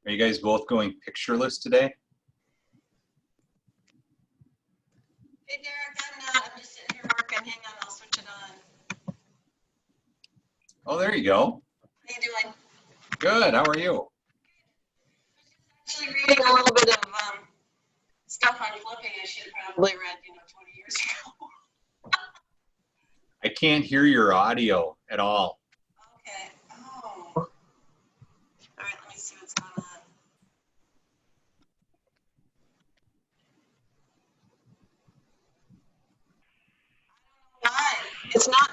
Are you guys both going pictureless today? Hey, Derek, I'm not. I'm just sitting here working. Hang on, I'll switch it on. Oh, there you go. How you doing? Good. How are you? Actually reading a little bit of stuff on flipping I should have probably read, 20 years ago. I can't hear your audio at all. Okay. Oh. All right, let me see what's going on. Why? It's not.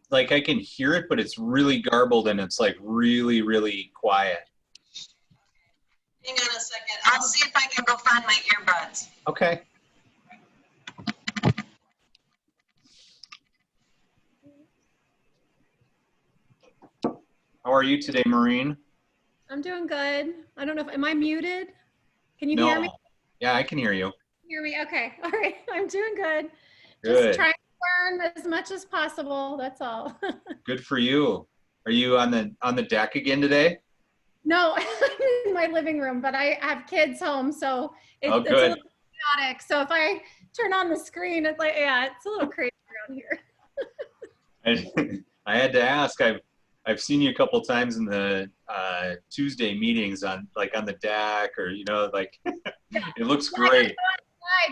Like I can hear it, but it's really garbled and it's like really, really quiet. Hang on a second. I'll see if I can go find my earbuds. Okay. How are you today, Maureen? I'm doing good. I don't know am I muted? Can you No. hear me? Yeah, I can hear you. Hear me? Okay. All right. I'm doing good. Good. Just trying to learn as much as possible. That's all. Good for you. Are you on the deck again today? No, I'm in my living room, but I have kids home, so it's a good. little chaotic. So if I turn on the screen, it's like, yeah, it's a little crazy around here. I had to ask. I've seen you a couple times in the Tuesday meetings on the deck, or like it looks great.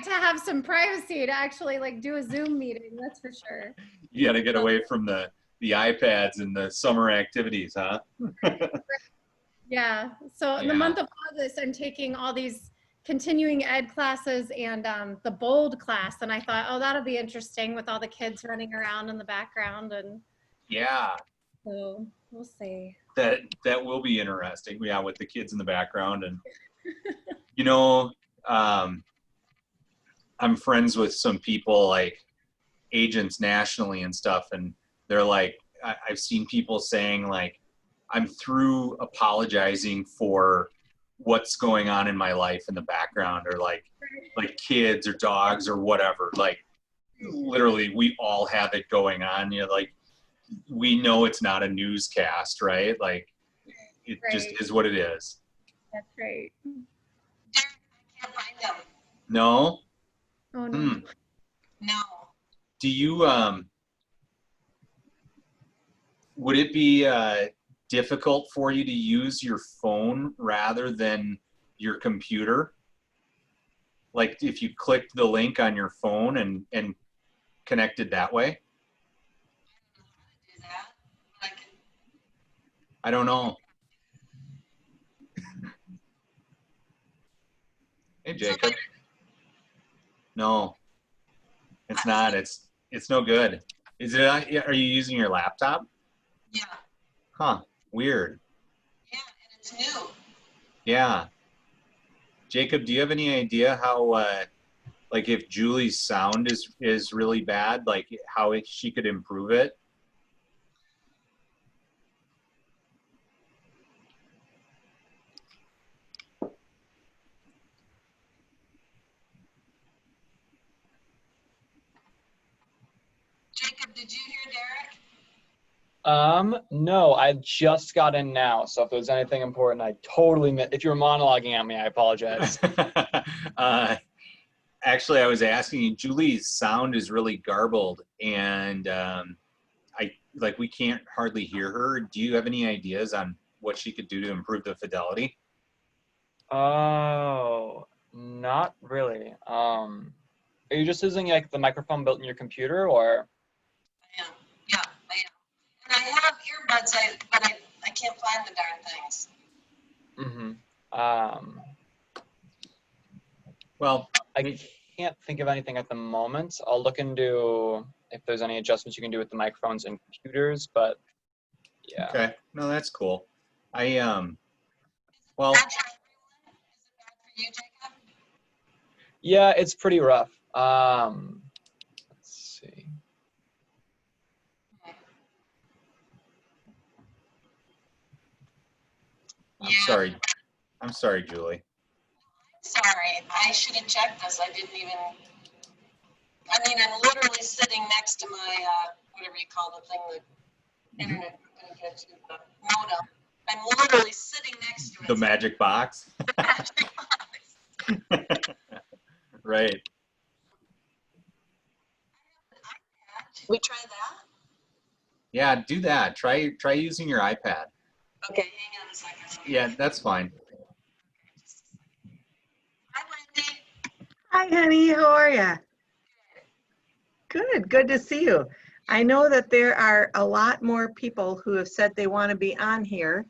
To have some privacy to actually do a Zoom meeting, that's for sure. You got to get away from the iPads and the summer activities, huh? Yeah. So in the month of August, I'm taking all these continuing ed classes and the BOLD class, and I thought, oh, that'll be interesting with all the kids running around in the background, and yeah. So we'll see. That will be interesting. Yeah, with the kids in the background, and I'm friends with some people like agents nationally and stuff, and they're like, I've seen people saying like, I'm through apologizing for what's going on in my life in the background, or like kids or dogs or whatever. Like literally we all have it going on. Like we know it's not a newscast, right? Like it just is what it is. That's right. I can't find them. No? Oh no. No. Do you would it be difficult for you to use your phone rather than your computer? Like if you clicked the link on your phone and connected that way? I don't know. Hey, Jacob. No, it's not. It's no good. Is it? Are you using your laptop? Yeah. Huh. Weird. Yeah, and it's new. Yeah. Jacob, do you have any idea how, like, if Julie's sound is really bad, like how she could improve it? Jacob, did you hear Derek? No, I just got in now, so if there's anything important, I totally missed. If you were monologuing at me, I apologize. Actually, I was asking you, Julie's sound is really garbled, and we can't hardly hear her. Do you have any ideas on what she could do to improve the fidelity? Oh, not really. Are you just using like the microphone built in your computer, or? I am. Yeah, I am. And I have earbuds, but I can't find the darn things. Well, I can't think of anything at the moment. I'll look into if there's any adjustments you can do with the microphones and computers, but yeah. Okay. No, that's cool. Well. Is it bad for you, Jacob? Yeah, it's pretty rough. Let's see. I'm sorry, Julie. Sorry, I should have checked this. I didn't even. I mean, I'm literally sitting next to my whatever you call the thing that internet connection, the modem. I'm literally sitting next to it. The magic box. The magic box. Right. We try that? Yeah, do that. Try using your iPad. Okay, hang on a second. Yeah, that's fine. Hi, Wendy. Hi, honey. How are you? Good. Good to see you. I know that there are a lot more people who have said they want to be on here,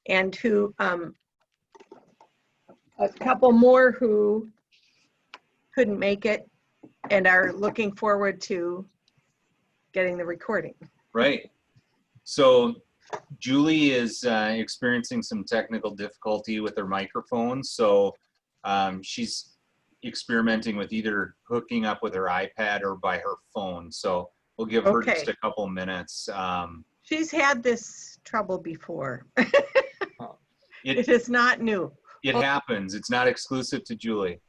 and who a couple more who couldn't make it and are looking forward to getting the recording. Right. So Julie is experiencing some technical difficulty with her microphone. So she's experimenting with either hooking up with her iPad or by her phone. So we'll give her just a couple minutes. She's had this trouble before. It It is not new. It happens. It's not exclusive to Julie.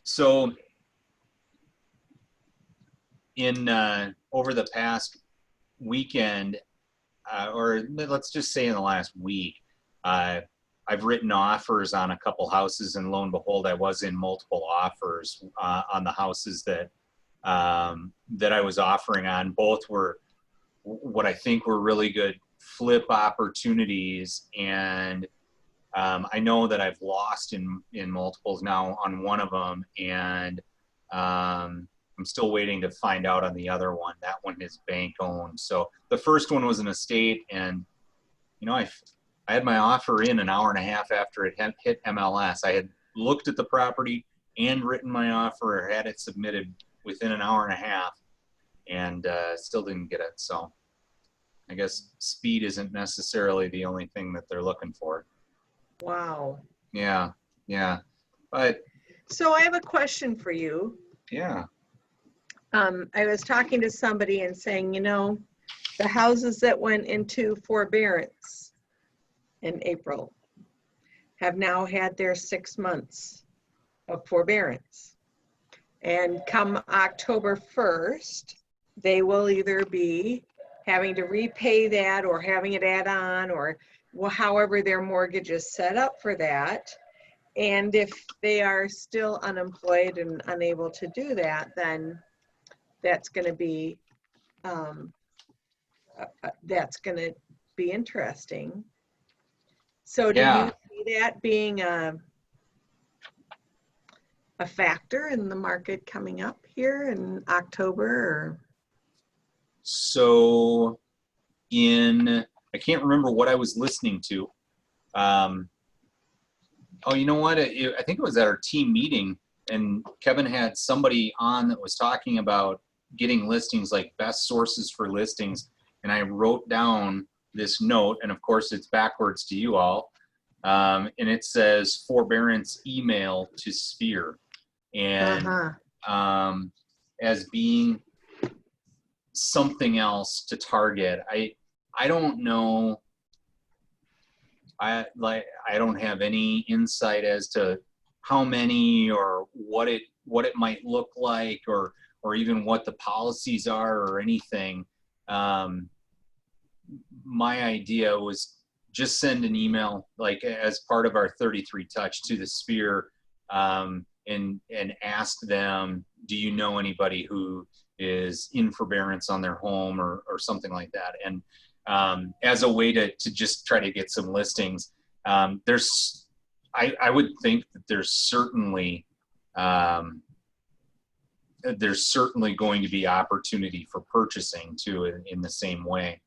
So in over the past weekend, or let's just say in the last week, I've written offers on a couple houses, and lo and behold, I was in multiple offers on the houses that that I was offering on. Both were what I think were really good flip opportunities, and I know that I've lost in multiples now on one of them, and I'm still waiting to find out on the other one. That one is bank owned. So the first one was an estate, and you know, I had my offer in an hour and a half after it hit MLS. I had looked at the property and written my offer, or had it submitted within an hour and a half, and still didn't get it. So I guess speed isn't necessarily the only thing that they're looking for. Wow. Yeah, yeah. But So I have a question for you. yeah. I was talking to somebody and saying, you know, the houses that went into forbearance in April have now had their 6 months of forbearance. And come October 1st, they will either be having to repay that or having it add on, or however their mortgage is set up for that. And if they are still unemployed and unable to do that, then that's going to be interesting. So do you see that being a factor in the market coming up here in October? Or? So I can't remember what I was listening to. Oh, you know what? I think it was at our team meeting, and Kevin had somebody on that was talking about getting listings, like best sources for listings. And I wrote down this note, and of course it's backwards to you all. And it says forbearance email to Sphere. And as being something else to target. I don't know. I don't have any insight as to how many or what it might look like, or even what the policies are or anything. My idea was just send an email, like as part of our 33 touch, to the Sphere, and ask them, do you know anybody who is in forbearance on their home or something like that? And as a way to just try to get some listings. I would think that there's certainly going to be opportunity for purchasing too in the same way.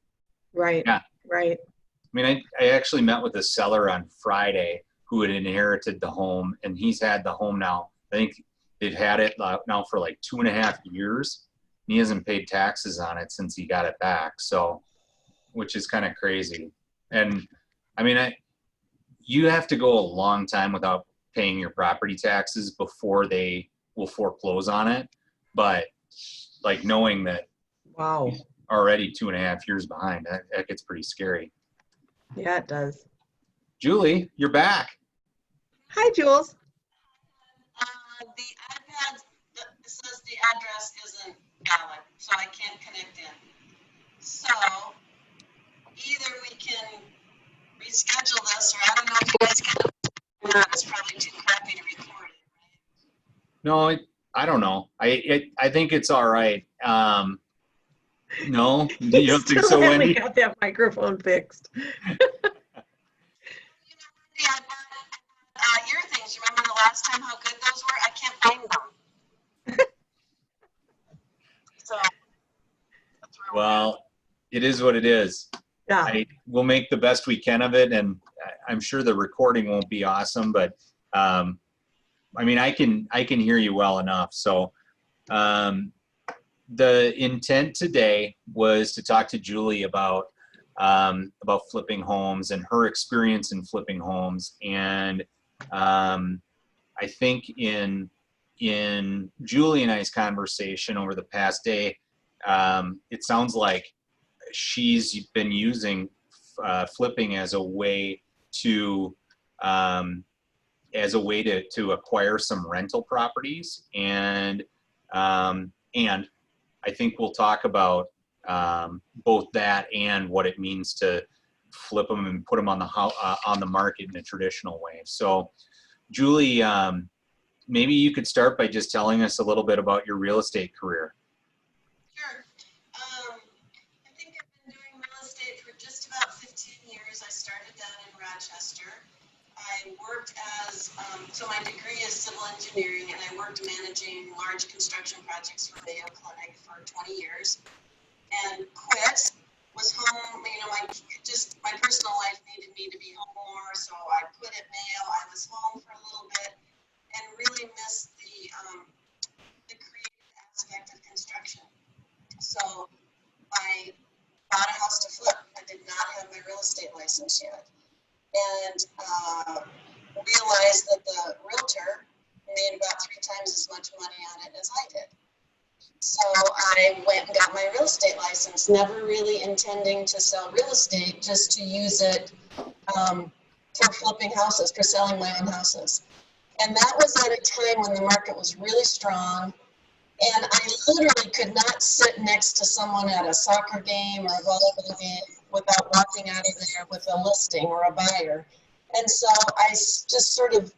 Right. Yeah. Right. I mean, I actually met with a seller on Friday who had inherited the home, and he's had the home now. I think they've had it now for like 2.5 years. He hasn't paid taxes on it since he got it back. So, which is kind of crazy. And I mean, you have to go a long time without paying your property taxes before they will foreclose on it. But like knowing that, wow, already 2.5 years behind, that gets pretty scary. Yeah, it does. Julie, you're back. Hi, Jules. The iPad that says the address isn't valid, so I can't connect in. So it's probably too crappy to record it. No, I don't know. I think it's all right. No, you don't think so, Still haven't Wendy? got that microphone fixed. You know, Wendy, I bought ear things. Remember the last time how good those were? I can't find them. So, that's where we're at. Well, it is what it is. Yeah. We'll make the best we can of it, and I'm sure the recording won't be awesome, but I mean, I can hear you well enough. So the intent today was to talk to Julie about flipping homes and her experience in flipping homes. And I think in Julie and I's conversation over the past day, it sounds like she's been using flipping as a way to acquire some rental properties, and I think we'll talk about both that and what it means to flip them and put them on the market in a traditional way. So, Julie, maybe you could start by just telling us a little bit about your real estate career. Sure. I think I've been doing real estate for just about 15 years. I started down in Rochester. I worked as, so my degree is civil engineering, and I worked managing large construction projects for Mayo Clinic for 20 years. And quit, was home, you know, my personal life needed me to be home more, so I quit at Mayo. I was home for a little bit and really missed the creative aspect of construction. So I bought a house to flip. I did not have my real estate license yet. And realized that the realtor made about 3 times as much money on it as I did. So I went and got my real estate license, never really intending to sell real estate, just to use it for flipping houses, for selling my own houses. And that was at a time when the market was really strong. And I literally could not sit next to someone at a soccer game or a volleyball game without walking out of there with a listing or a buyer. And so I just sort of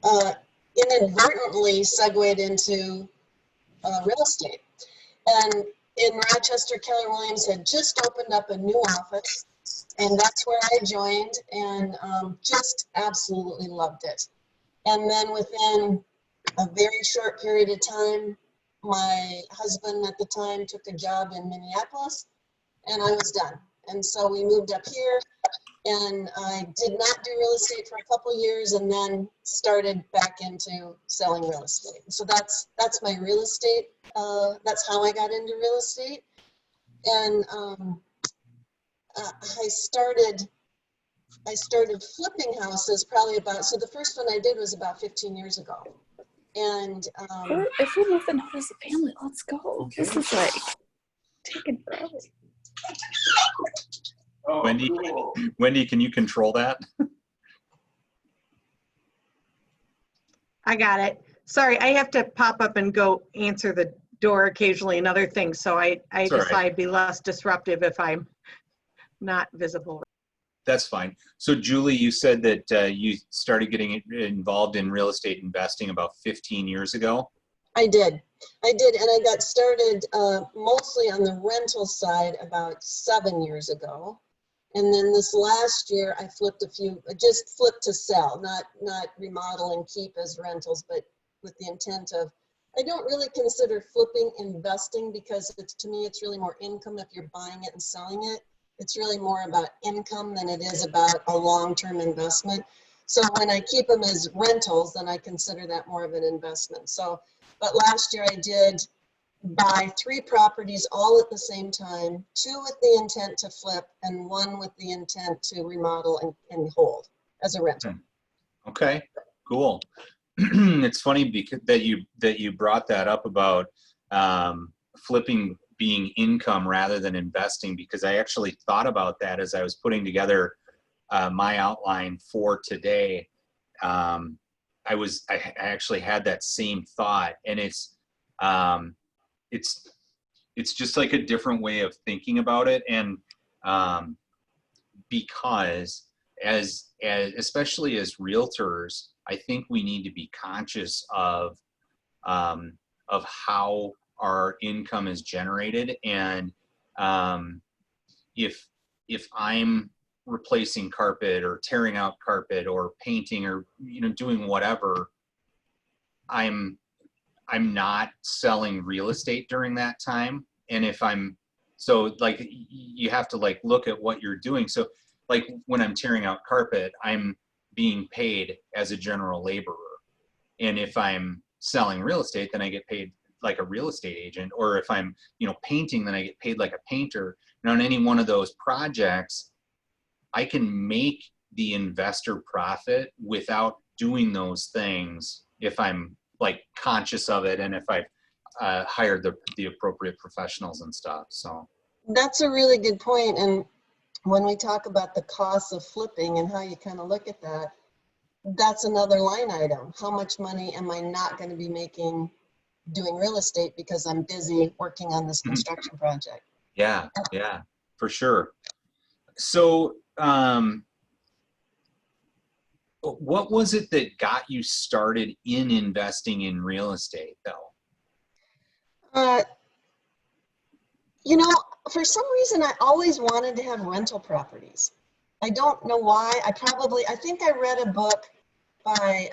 inadvertently segued into real estate. And in Rochester, Keller Williams had just opened up a new office, and that's where I joined, and just absolutely loved it. And then within a very short period of time, my husband at the time took a job in Minneapolis, and I was done. And so we moved up here, and I did not do real estate for a couple of years, and then started back into selling real estate. So that's my real estate. That's how I got into real estate. And I started flipping houses probably so the first one I did was about 15 years ago. And if we live in out as a family, let's go. Okay. This is like taking forever. Oh, Wendy, can you control that? I got it. Sorry, I have to pop up and go answer the door occasionally and other things. So I decide right. to be less disruptive if I'm not visible. That's fine. So Julie, you said that you started getting involved in real estate investing about 15 years ago. I did, and I got started mostly on the rental side about 7 years ago. And then this last year, I flipped just flipped to sell, not remodel and keep as rentals, but with the intent of, I don't really consider flipping investing, because to me, it's really more income if you're buying it and selling it. It's really more about income than it is about a long-term investment. So when I keep them as rentals, then I consider that more of an investment. So, but last year I did buy 3 properties all at the same time, 2 with the intent to flip and 1 with the intent to remodel and hold as a rental. Okay, cool. It's funny because that you brought that up about flipping being income rather than investing, because I actually thought about that as I was putting together my outline for today. I actually had that same thought, and it's just like a different way of thinking about it. And because especially as realtors, I think we need to be conscious of how our income is generated. And if I'm replacing carpet or tearing out carpet or painting or, you know, doing whatever, I'm not selling real estate during that time. And if so like, you have to like look at what you're doing. So like when I'm tearing out carpet, I'm being paid as a general laborer. And if I'm selling real estate, then I get paid like a real estate agent. Or if I'm, you know, painting, then I get paid like a painter. And on any one of those projects, I can make the investor profit without doing those things if I'm like conscious of it and if I've hired the appropriate professionals and stuff. So That's a really good point. And when we talk about the cost of flipping and how you kind of look at that, that's another line item. How much money am I not going to be making doing real estate because I'm busy working on this construction project? yeah, for sure. So what was it that got you started in investing in real estate though? You know, for some reason, I always wanted to have rental properties. I don't know why. I think I read a book by,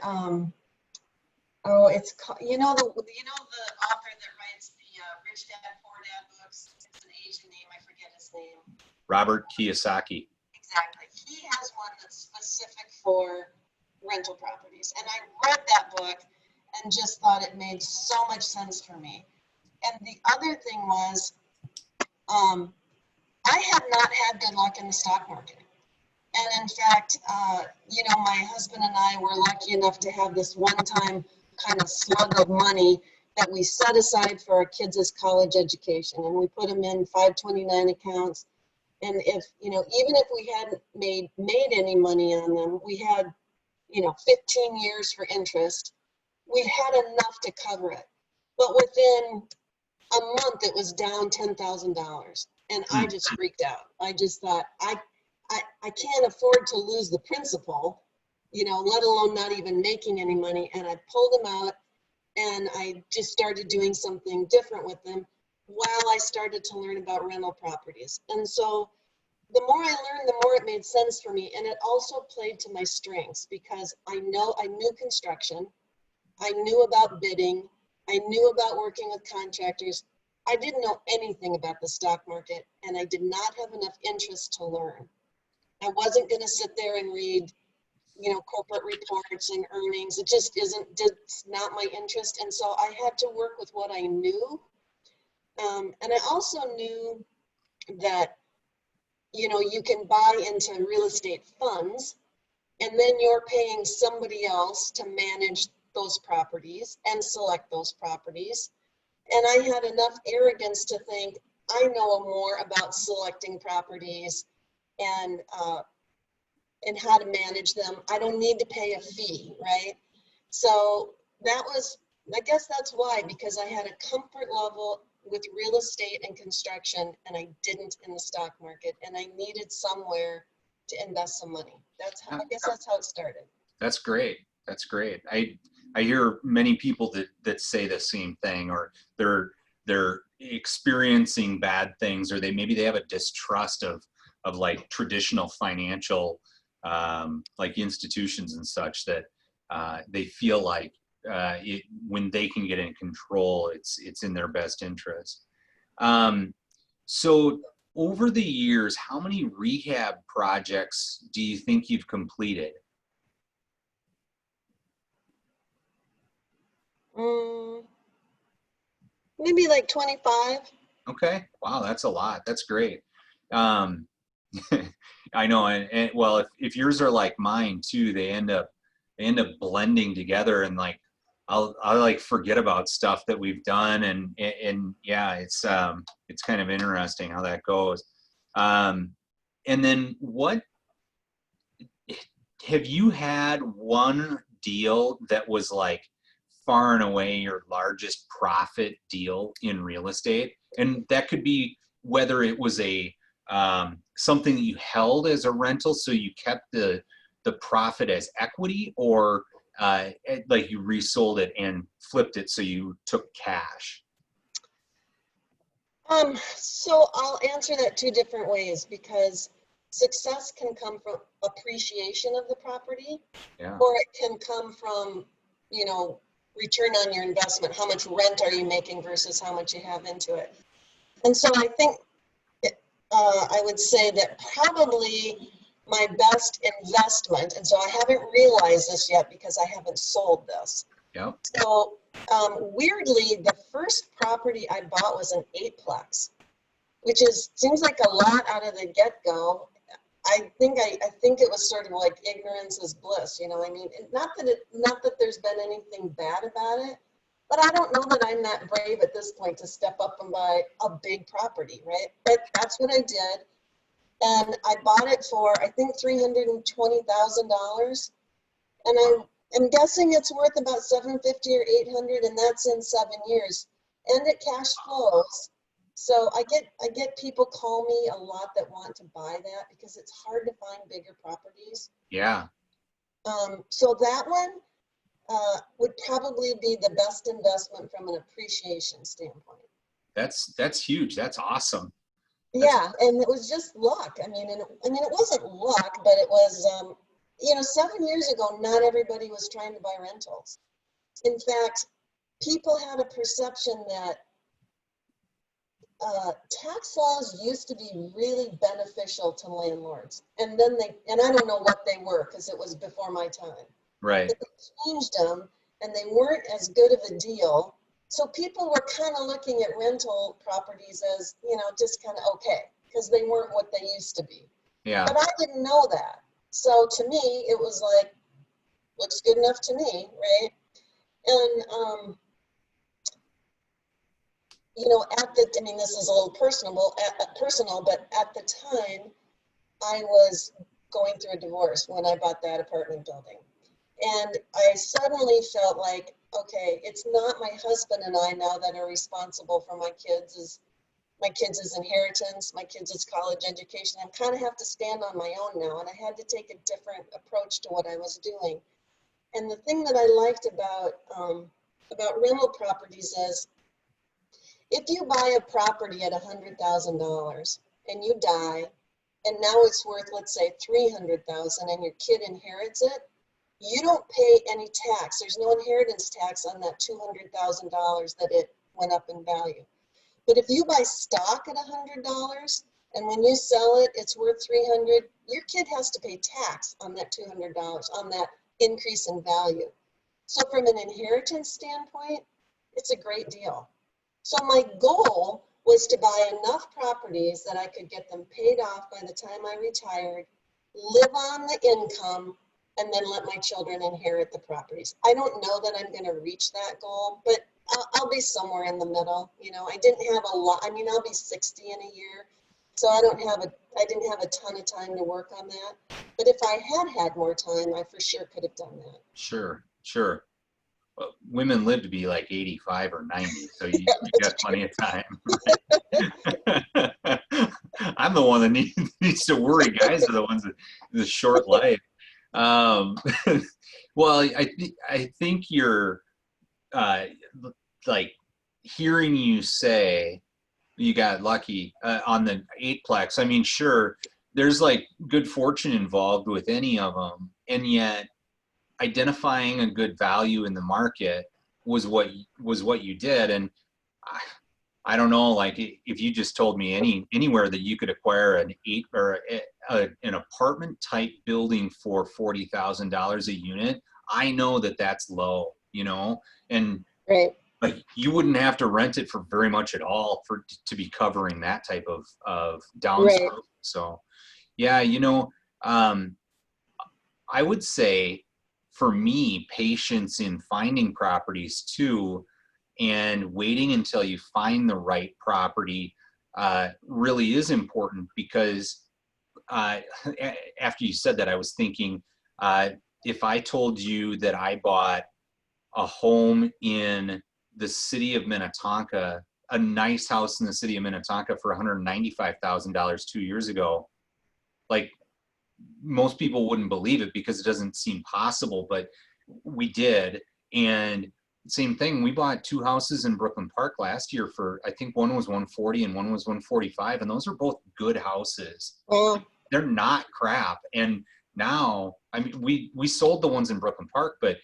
it's called, the author that writes the Rich Dad Poor Dad books. It's an Asian name. I forget his name. Robert Kiyosaki. Exactly. He has one that's specific for rental properties. And I read that book and just thought it made so much sense for me. And the other thing was, I have not had good luck in the stock market. And in fact, my husband and I were lucky enough to have this one-time kind of slug of money that we set aside for our kids' college education. And we put them in 529 accounts. And even if we hadn't made any money on them, we had, 15 years for interest. We had enough to cover it. But within a month, it was down $10,000. And I just freaked out. I just thought, I can't afford to lose the principal, let alone not even making any money. And I pulled them out and I just started doing something different with them while I started to learn about rental properties. And so the more I learned, the more it made sense for me. And it also played to my strengths because I knew construction. I knew about bidding. I knew about working with contractors. I didn't know anything about the stock market, and I did not have enough interest to learn. I wasn't going to sit there and read, corporate reports and earnings. It's not my interest. And so I had to work with what I knew. And I also knew that, you can buy into real estate funds, and then you're paying somebody else to manage those properties and select those properties. And I had enough arrogance to think I know more about selecting properties and how to manage them. I don't need to pay a fee, right? So I guess that's why, because I had a comfort level with real estate and construction, and I didn't in the stock market, and I needed somewhere to invest some money. I guess that's how it started. That's great. That's great. I hear many people that say the same thing, or they're experiencing bad things, or maybe they have a distrust of like traditional financial like institutions and such, that they feel like when they can get in control, it's in their best interest. So over the years, how many rehab projects do you think you've completed? Maybe like 25. Okay. Wow, that's a lot. That's great. I know, and well, if yours are like mine too, they end up blending together, and like I'll like forget about stuff that we've done, and yeah, it's kind of interesting how that goes. And then what have you had one deal that was like far and away your largest profit deal in real estate? And that could be whether it was a something that you held as a rental, so you kept the profit as equity, or like you resold it and flipped it so you took cash? So I'll answer that two different ways, because success can come from appreciation of the property, Yeah. or it can come from, you know, return on your investment. How much rent are you making versus how much you have into it? And so I think I would say that probably my best investment, and so I haven't realized this yet because I haven't sold this. Yep. So weirdly, the first property I bought was an 8-plex, which seems like a lot out of the get-go. I think it was sort of like ignorance is bliss, you know. I mean, not that there's been anything bad about it, but I don't know that I'm that brave at this point to step up and buy a big property, right? But that's what I did, and I bought it for, I think, $320,000, and I'm guessing it's worth about $750 or $800, and that's in 7 years, and it cash flows. So I get people call me a lot that want to buy that because it's hard to find bigger properties. Yeah. So that one would probably be the best investment from an appreciation standpoint. That's huge. That's awesome. Yeah, and it was just luck. I mean, it wasn't luck, but it was, 7 years ago, not everybody was trying to buy rentals. In fact, people had a perception that tax laws used to be really beneficial to landlords, and then I don't know what they were because it was before my time. Right. But they changed them, and they weren't as good of a deal. So people were kind of looking at rental properties as, just kind of okay, because they weren't what they used to be. Yeah. But I didn't know that. So to me, it was like, looks good enough to me, right? And this is a little personal, but at the time, I was going through a divorce when I bought that apartment building. And I suddenly felt like, okay, it's not my husband and I now that are responsible for my kids' inheritance, my kids' college education. I kind of have to stand on my own now, and I had to take a different approach to what I was doing. And the thing that I liked about rental properties is, if you buy a property at $100,000 and you die, and now it's worth, let's say, $300,000, and your kid inherits it, you don't pay any tax. There's no inheritance tax on that $200,000 that it went up in value. But if you buy stock at $100, and when you sell it, it's worth $300, your kid has to pay tax on that $200, on that increase in value. So from an inheritance standpoint, it's a great deal. So my goal was to buy enough properties that I could get them paid off by the time I retired, live on the income, and then let my children inherit the properties. I don't know that I'm going to reach that goal, but I'll be somewhere in the middle. I didn't have a lot. I'll be 60 in a year, so I didn't have a ton of time to work on that. But if I had more time, I for sure could have done that. Sure. Well, women live to be like 85 or 90, so you got plenty of time. I'm the one that needs to worry. Guys are the ones that the short life. Well, I think you're like hearing you say you got lucky on the 8-plex. I mean, sure, there's like good fortune involved with any of them, and yet identifying a good value in the market was what you did. And I don't know, like if you just told me anywhere that you could acquire an apartment type building for $40,000 a unit, I know that that's low, and right. Like you wouldn't have to rent it for very much at all to be covering that type of downside. Right. So yeah, I would say for me, patience in finding properties too, and waiting until you find the right property really is important, because after you said that, I was thinking, if I told you that I bought a home in the city of Minnetonka a nice house in the city of Minnetonka for $195,000 2 years ago, like most people wouldn't believe it because it doesn't seem possible, but we did. And same thing, we bought 2 houses in Brooklyn Park last year for, I think one was 140 and one was 145, and those are both good houses. Well, They're not crap. And now, I mean, we sold the ones in Brooklyn Park, but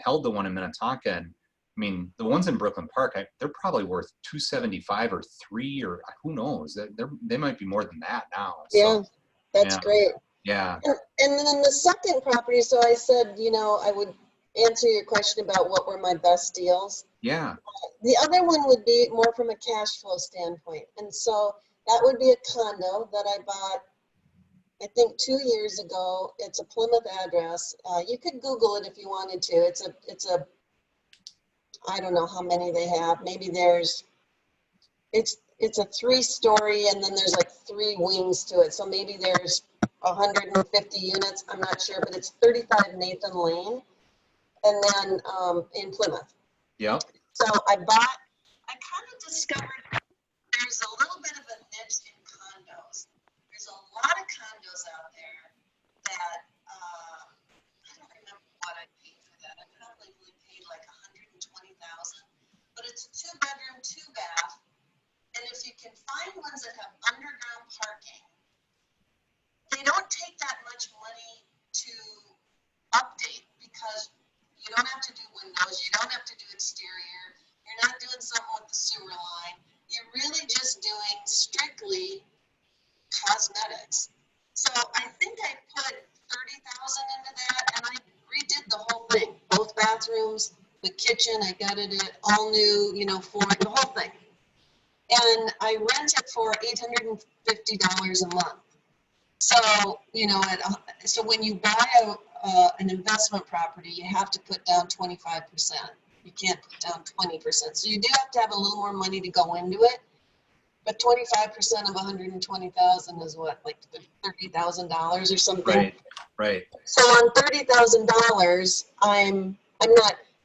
held the one in Minnetonka. And I mean, the ones in Brooklyn Park, they're probably worth 275 or 3, or who knows? They might be more than that now. yeah, So, that's yeah. great. Yeah. And then the second property, so I said, you know, I would answer your question about what were my best deals. Yeah. The other one would be more from a cash flow standpoint. And so that would be a condo that I bought, I think 2 years ago. It's a Plymouth address. You could Google it if you wanted to. It's a, I don't know how many they have. Maybe it's a 3-story and then there's like 3 wings to it. So maybe there's 150 units. I'm not sure, but it's 35 Nathan Lane. And then in Plymouth. Yep. So I kind of discovered there's a little bit of a niche in condos. There's a lot of condos out there that, I don't remember what I paid for that. I probably paid like $120,000, but it's a 2-bedroom, 2-bath. And if you can find ones that have underground parking, they don't take that much money to update because you don't have to do windows, you don't have to do exterior, you're not doing something with the sewer line. You're really just doing strictly cosmetics. So I think I put $30,000 into that, and I redid the whole thing. Both bathrooms, the kitchen, I gutted it, all new, you know, flooring, the whole thing. And I rent it for $850 a month. So, you know, so when you buy an investment property, you have to put down 25%. You can't put down 20%. So you do have to have a little more money to go into it. But 25% of 120,000 is what, like $30,000 or something. Right. Right. So on $30,000, I'm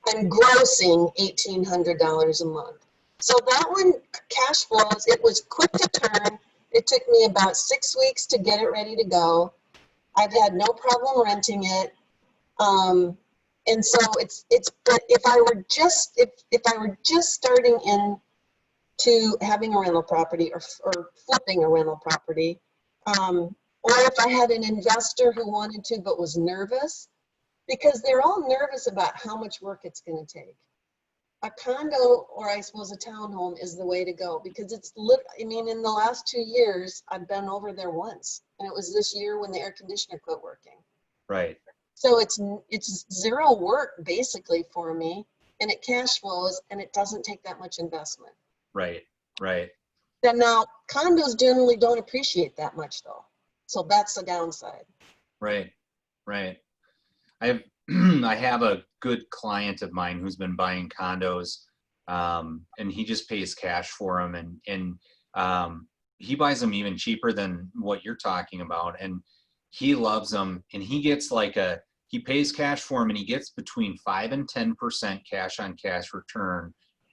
grossing $1,800 a month. So that one, cash flows, it was quick to turn. It took me about 6 weeks to get it ready to go. I've had no problem renting it. And so but if I were just starting into having a rental property or flipping a rental property, or if I had an investor who wanted to but was nervous, because they're all nervous about how much work it's going to take. A condo, or I suppose a townhome, is the way to go because I mean, in the last 2 years, I've been over there once, and it was this year when the air conditioner quit working. Right. So it's zero work basically for me, and it cash flows, and it doesn't take that much investment. Right. Right. And now condos generally don't appreciate that much though, so that's the downside. Right. Right. I have a good client of mine who's been buying condos, and he just pays cash for them, and he buys them even cheaper than what you're talking about, and he loves them, and he gets he pays cash for them, and he gets between 5 and 10% cash on cash return,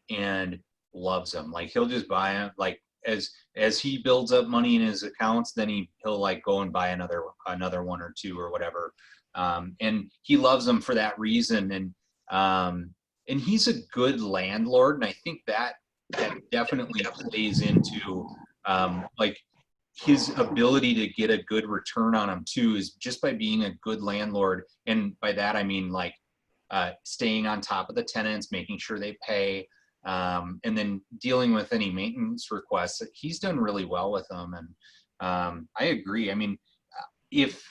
and loves them. Like he'll just buy them, like as he builds up money in his accounts, then he'll like go and buy another one or two or whatever. And he loves them for that reason. And he's a good landlord. And I think that definitely plays into, like his ability to get a good return on them too, is just by being a good landlord. And by that, I mean like, staying on top of the tenants, making sure they pay, and then dealing with any maintenance requests. He's done really well with them. And, I agree. I mean, if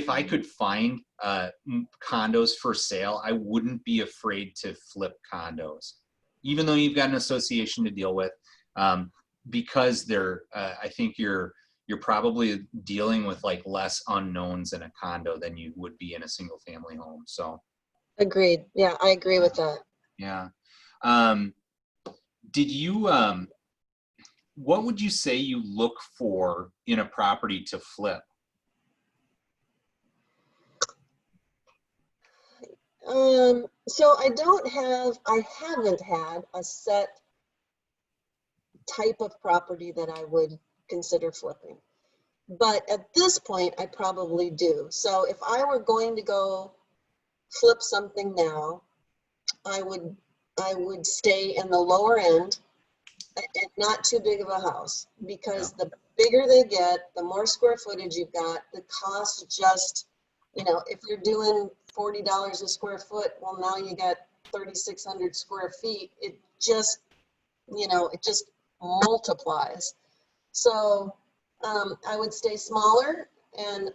I could find condos for sale, I wouldn't be afraid to flip condos, even though you've got an association to deal with, because I think you're probably dealing with like less unknowns in a condo than you would be in a single family home. So Agreed. Yeah, I agree with that. yeah. Did you what would you say you look for in a property to flip? So I haven't had a set type of property that I would consider flipping. But at this point, I probably do. So if I were going to go flip something now, I would stay in the lower end, and not too big of a house, because the bigger they get, the more square footage you've got, the cost just, you know, if you're doing $40 a square foot, well, now you got 3,600 square feet. It just, you know, it just multiplies. So I would stay smaller, and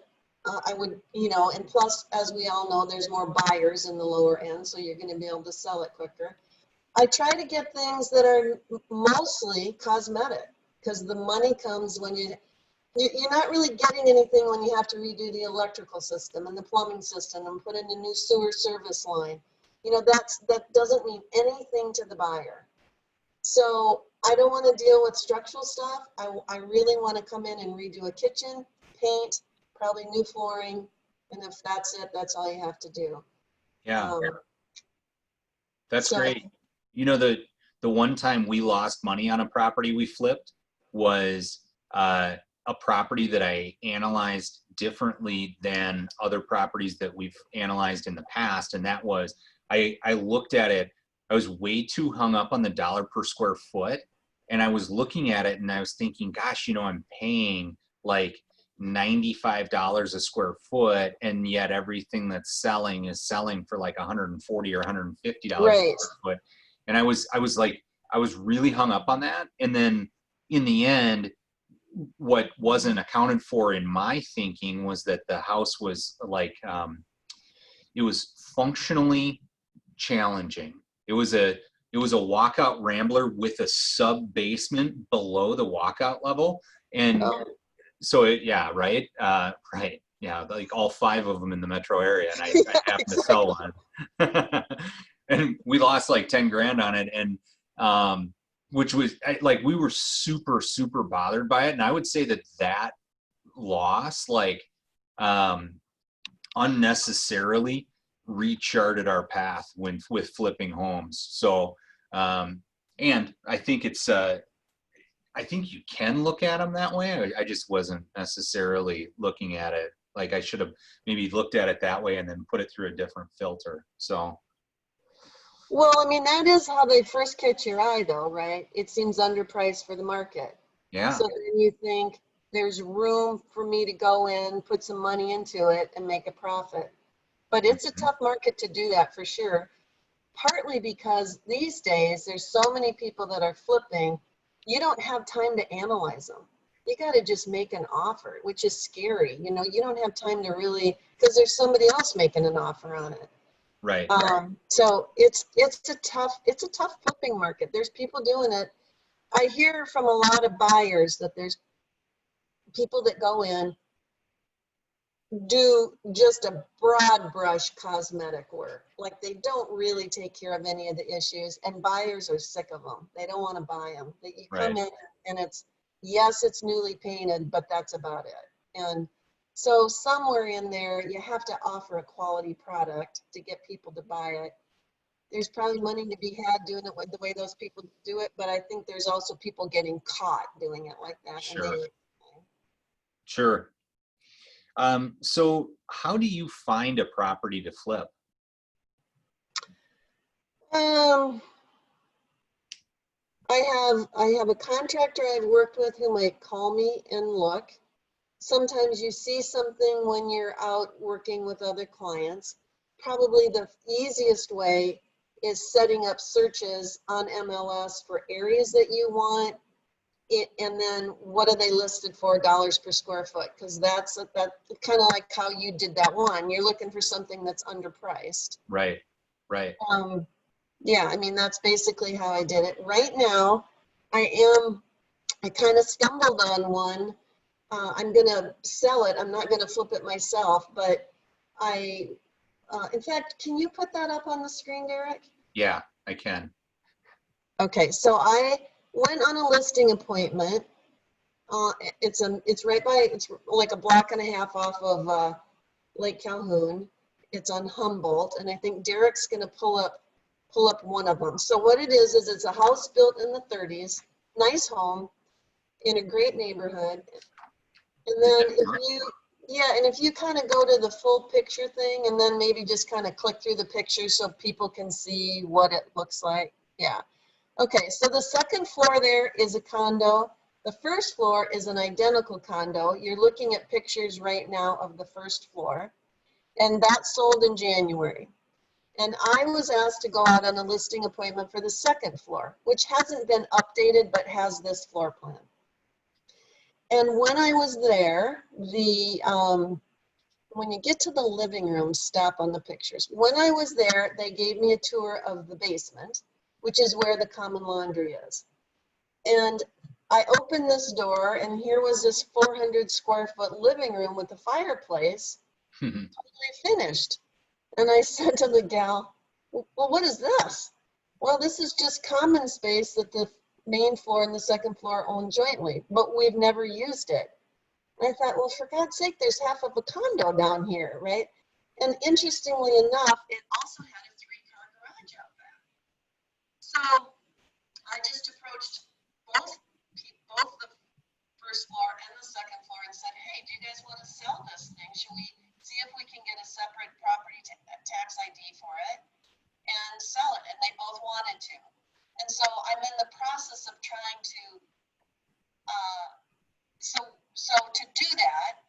I would, you know, and plus, as we all know, there's more buyers in the lower end, so you're going to be able to sell it quicker. I try to get things that are mostly cosmetic, because the money comes when you're not really getting anything when you have to redo the electrical system and the plumbing system and put in a new sewer service line. You know, that doesn't mean anything to the buyer. So I don't want to deal with structural stuff. I really want to come in and redo a kitchen, paint, probably new flooring, and if that's it, that's all you have to do. Yeah, that's great. You know, the one time we lost money on a property we flipped was a property that I analyzed differently than other properties that we've analyzed in the past, and that was I looked at it. I was way too hung up on the dollar per square foot, and I was looking at it and I was thinking, gosh, you know, I'm paying like $95 a square foot, and yet everything that's selling is selling for like $140 or $150 Right. a square foot. And I was really hung up on that. And then in the end, what wasn't accounted for in my thinking was that the house was like, it was functionally challenging. It was a walkout rambler with a sub basement below the walkout level. And so yeah, right. Right. Yeah. Like all 5 of them in the metro area. And I happened to sell one. And we lost like 10 grand on it. And, which was like, we were super, super bothered by it. And I would say that loss, like, unnecessarily recharted our path with flipping homes. So, and I think it's, I think you can look at them that way. I just wasn't necessarily looking at it. Like I should have maybe looked at it that way and then put it through a different filter. So. Well, I mean, that is how they first catch your eye though, right? It seems underpriced for the market. Yeah. So then you think there's room for me to go in, put some money into it and make a profit. But it's a tough market to do that for sure. Partly because these days there's so many people that are flipping, you don't have time to analyze them. You got to just make an offer, which is scary. You know, you don't have time to really, because there's somebody else making an offer on it. Right. So it's a tough flipping market. There's people doing it. I hear from a lot of buyers that there's people that go in, do just a broad brush cosmetic work. Like they don't really take care of any of the issues, and buyers are sick of them. They don't want to buy them. You come in and it's, yes, it's newly painted, but that's about it. And so somewhere in there, you have to offer a quality product to get people to buy it. There's probably money to be had doing it the way those people do it, but I think there's also people getting caught doing it like that. Sure. Sure. So how do you find a property to flip? I have a contractor I've worked with who might call me and look. Sometimes you see something when you're out working with other clients. Probably the easiest way is setting up searches on MLS for areas that you want. And then what are they listed for dollars per square foot? Because that's kind of like how you did that one. You're looking for something that's underpriced. Right. Right. Yeah, I mean, that's basically how I did it. Right now, I kind of stumbled on one. I'm going to sell it. I'm not going to flip it myself, but in fact, can you put that up on the screen, Darik? Yeah, I can. Okay, so I went on a listing appointment. It's like a block and a half off of Lake Calhoun. It's on Humboldt, and I think Darik's going to pull up one of them. So what it is it's a house built in the 30s. nice home in a great neighborhood. And then if you kind of go to the full picture thing and then maybe just kind of click through the pictures so people can see what it looks like. Yeah. Okay, so the second floor there is a condo. The first floor is an identical condo. You're looking at pictures right now of the first floor, and that sold in January. And I was asked to go out on a listing appointment for the second floor, which hasn't been updated but has this floor plan. And when I was there, when you get to the living room, stop on the pictures. When I was there, they gave me a tour of the basement, which is where the common laundry is. And I opened this door, and here was this 400 square foot living room with a fireplace, totally finished. And I said to the gal, well, what is this? Well, this is just common space that the main floor and the second floor own jointly, but we've never used it. And I thought, well, for God's sake, there's half of a condo down here, right? And interestingly enough, it also had a 3-car garage out back. So I just approached both the first floor and the second floor and said, hey, do you guys want to sell this thing? Should we see if we can get a separate property tax ID for it and sell it? And they both wanted to. And so I'm in the process of trying to, so to do that,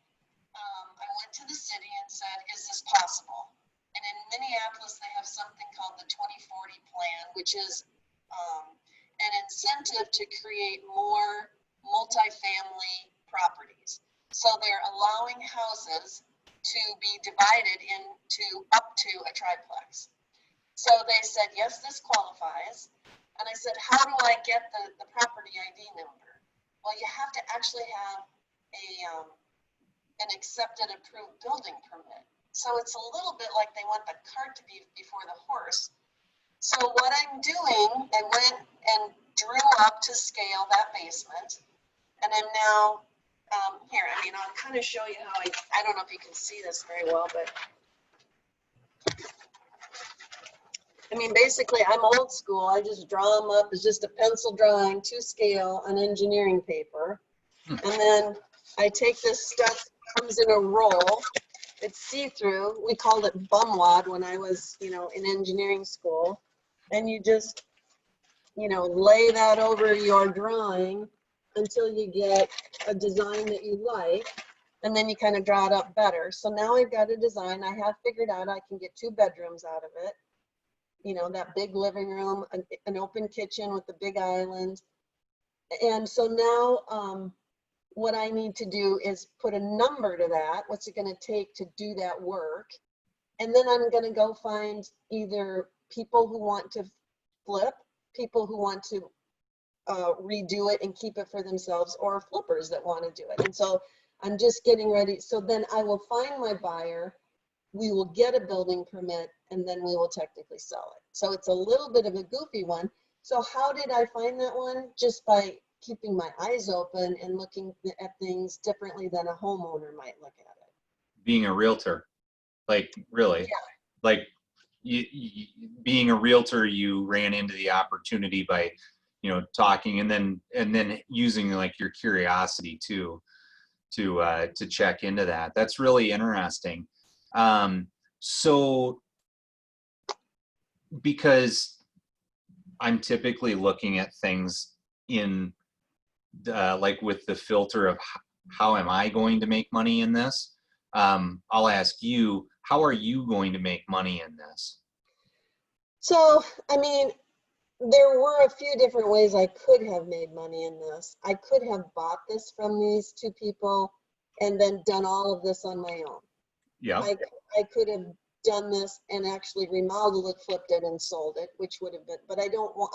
I went to the city and said, is this possible? And in Minneapolis, they have something called the 2040 plan, which is an incentive to create more multifamily properties. So they're allowing houses to be divided into up to a triplex. So they said, yes, this qualifies. And I said, how do I get the property ID number? Well, you have to actually have an accepted approved building permit. So it's a little bit like they want the cart to be before the horse. So what I'm doing, I went and drew up to scale that basement. And I'm now, here, I mean, I'll kind of show you how I don't know if you can see this very well, but I mean, basically, I'm old school. I just draw them up as just a pencil drawing to scale on engineering paper. And then I take this stuff, comes in a roll. It's see-through. We called it bumwad when I was, in engineering school. And you just, lay that over your drawing until you get a design that you like. And then you kind of draw it up better. So now I've got a design. I have figured out I can get 2 bedrooms out of it. That big living room, an open kitchen with the big island. And so now what I need to do is put a number to that. What's it going to take to do that work? And then I'm going to go find either people who want to flip, people who want to redo it and keep it for themselves, or flippers that want to do it. And so I'm just getting ready. So then I will find my buyer. We will get a building permit, and then we will technically sell it. So it's a little bit of a goofy one. So how did I find that one? Just by keeping my eyes open and looking at things differently than a homeowner might look at it. Being a realtor, like really, Yeah. like being a realtor, you ran into the opportunity by, talking and then using like your curiosity to check into that. That's really interesting. So because I'm typically looking at things in like with the filter of how am I going to make money in this? I'll ask you, how are you going to make money in this? So, I mean, there were a few different ways I could have made money in this. I could have bought this from these 2 people and then done all of this on my own. Yeah. I could have done this and actually remodeled it, flipped it, and sold it, which would have been, but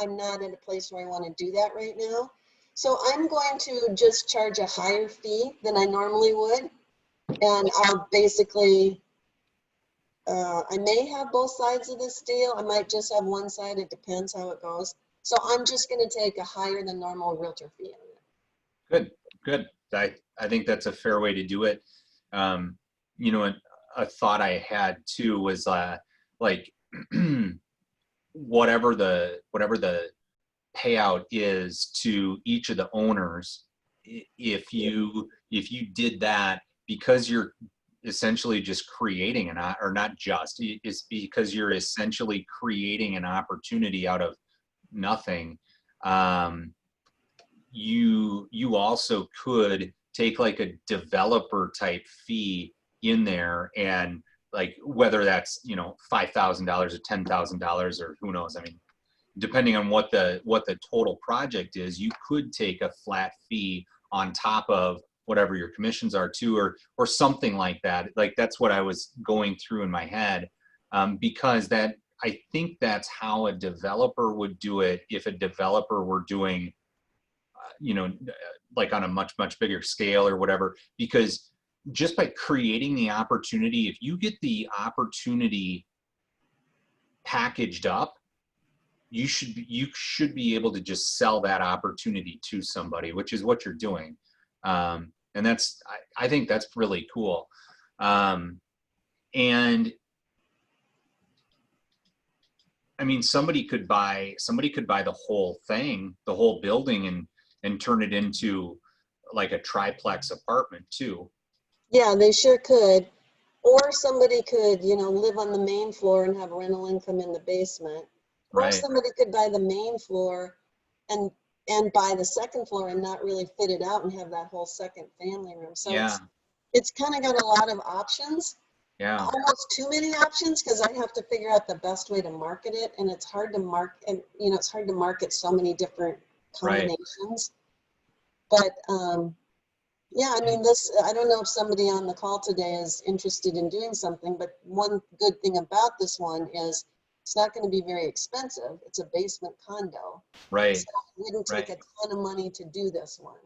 I'm not in a place where I want to do that right now. So I'm going to just charge a higher fee than I normally would. And I'll basically, I may have both sides of this deal. I might just have one side. It depends how it goes. So I'm just going to take a higher than normal realtor fee on it. Good. I think that's a fair way to do it. A thought I had too was like whatever the payout is to each of the owners if you did that, because you're essentially just creating or not just, it's because you're essentially creating an opportunity out of nothing. You also could take like a developer type fee in there, and like whether that's, you know, $5,000 or $10,000 or who knows. I mean, depending on what the total project is, you could take a flat fee on top of whatever your commissions are too, or something like that. Like that's what I was going through in my head, because that, I think that's how a developer would do it if a developer were doing, you know, like on a much bigger scale or whatever. Because just by creating the opportunity, if you get the opportunity packaged up, you should be able to just sell that opportunity to somebody, which is what you're doing. And that's, I think that's really cool. And I mean, somebody could buy the whole thing, the whole building, and turn it into like a triplex apartment too. Yeah, they sure could. Or somebody could, you know, live on the main floor and have rental income in the basement. Or Right. somebody could buy the main floor and buy the second floor and not really fit it out and have that whole second family room. So Yeah. it's kind of got a lot of options, Yeah. almost too many options, because I have to figure out the best way to market it, and it's hard to market, and you know, it's hard to market so many different combinations. But yeah, I mean, this, I don't know if somebody on the call today is interested in doing something, but one good thing about this one is it's not going to be very expensive. It's a basement condo. Right. So it wouldn't take a ton of money to do this one.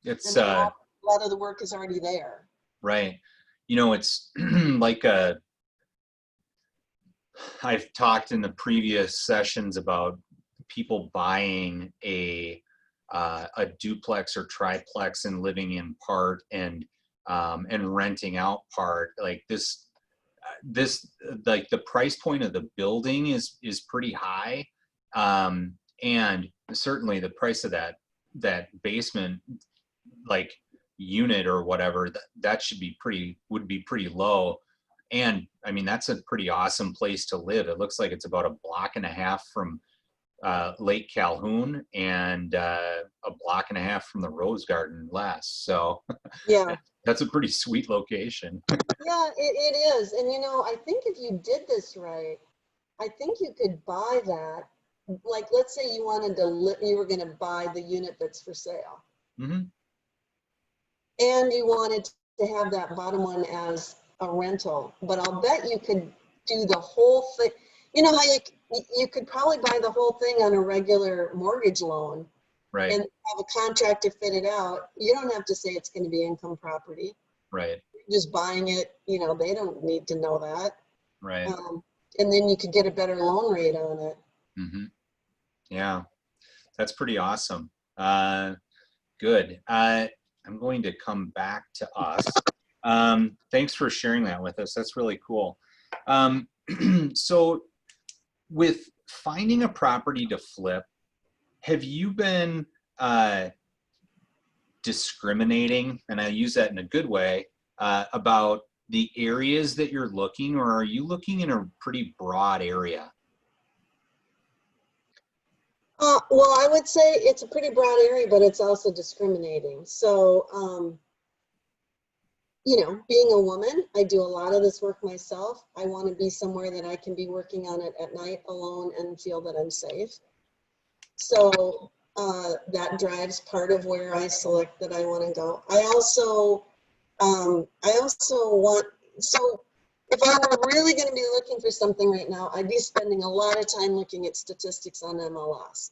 It's and a lot of the work is already there. Right. You know, it's like I've talked in the previous sessions about people buying a duplex or triplex and living in part, and renting out part. Like this, like the price point of the building is pretty high, and certainly the price of that basement, like unit or whatever, that would be pretty low. And I mean, that's a pretty awesome place to live. It looks like it's about a block and a half from Lake Calhoun, and a block and a half from the Rose Garden less. So Yeah. that's a pretty sweet location. Yeah, it is. And you know, I think if you did this right, I think you could buy that. Like, let's say you wanted to, you were going to buy the unit that's for sale. Mm-hmm. And you wanted to have that bottom one as a rental, but I'll bet you could do the whole thing. You know how you could probably buy the whole thing on a regular mortgage loan, Right. and have a contractor fit it out. You don't have to say it's going to be income property. Right. You're just buying it, you know, they don't need to know that. Right. And then you could get a better loan rate on it. Mm-hmm. Yeah, that's pretty awesome. Good. I'm going to come back to us. Thanks for sharing that with us. That's really cool. So with finding a property to flip, have you been discriminating, and I use that in a good way, about the areas that you're looking, or are you looking in a pretty broad area? Well, I would say it's a pretty broad area, but it's also discriminating. So, you know, being a woman, I do a lot of this work myself. I want to be somewhere that I can be working on it at night alone and feel that I'm safe. So that drives part of where I select that I want to go. I also want, so if I were really going to be looking for something right now, I'd be spending a lot of time looking at statistics on MLS.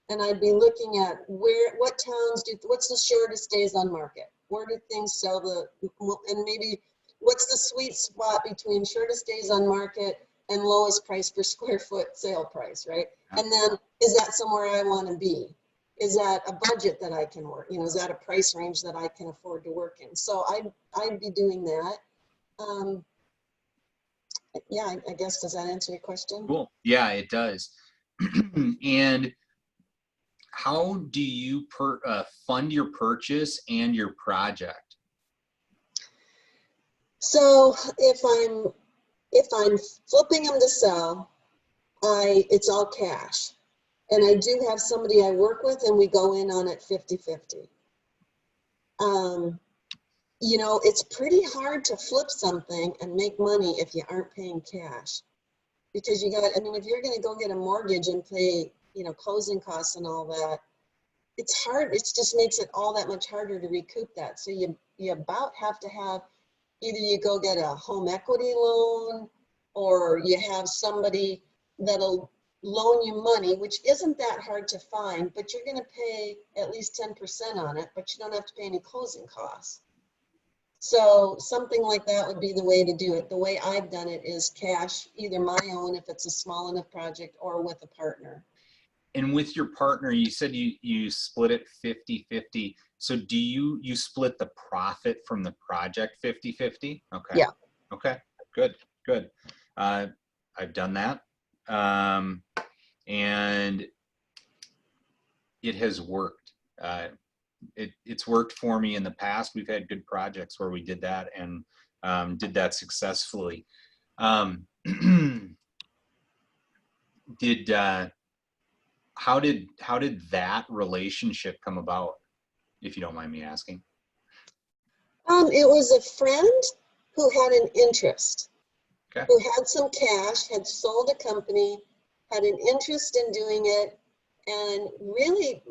And I'd be looking at what towns what's the shortest days on market? Where do things sell and maybe what's the sweet spot between shortest days on market and lowest price per square foot sale price, right? And then is that somewhere I want to be? Is that a budget that I can work? You know, is that a price range that I can afford to work in? So I'd be doing that. Yeah, I guess, does that answer your question? Cool. Yeah, it does. And how do you fund your purchase and your project? So if I'm flipping them to sell, it's all cash. And I do have somebody I work with, and we go in on it 50-50. You know, it's pretty hard to flip something and make money if you aren't paying cash. Because I mean, if you're going to go get a mortgage and pay, you know, closing costs and all that, it's hard. It just makes it all that much harder to recoup that. So you about have to have, either you go get a home equity loan, or you have somebody that'll loan you money, which isn't that hard to find, but you're going to pay at least 10% on it, but you don't have to pay any closing costs. So something like that would be the way to do it. The way I've done it is cash, either my own if it's a small enough project, or with a partner. And with your partner, you said you split it 50-50. So do you split the profit from the project 50-50? Okay. Yeah. Okay, good. I've done that. And it has worked. It's worked for me in the past. We've had good projects where we did that and did that successfully. How did that relationship come about, if you don't mind me asking? It was a friend who had an interest, Okay. who had some cash, had sold a company, had an interest in doing it, and really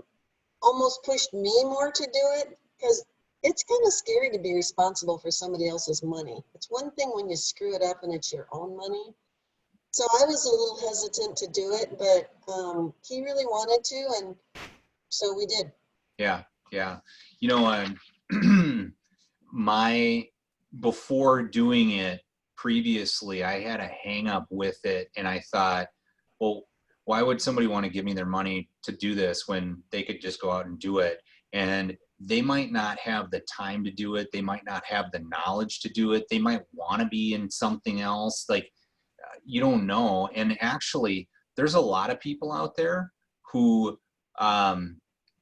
almost pushed me more to do it, because it's kind of scary to be responsible for somebody else's money. It's one thing when you screw it up and it's your own money. So I was a little hesitant to do it, but he really wanted to, and so we did. Yeah. You know, before doing it previously, I had a hang up with it, and I thought, well, why would somebody want to give me their money to do this when they could just go out and do it? And they might not have the time to do it. They might not have the knowledge to do it. They might want to be in something else. Like, you don't know. And actually, there's a lot of people out there who,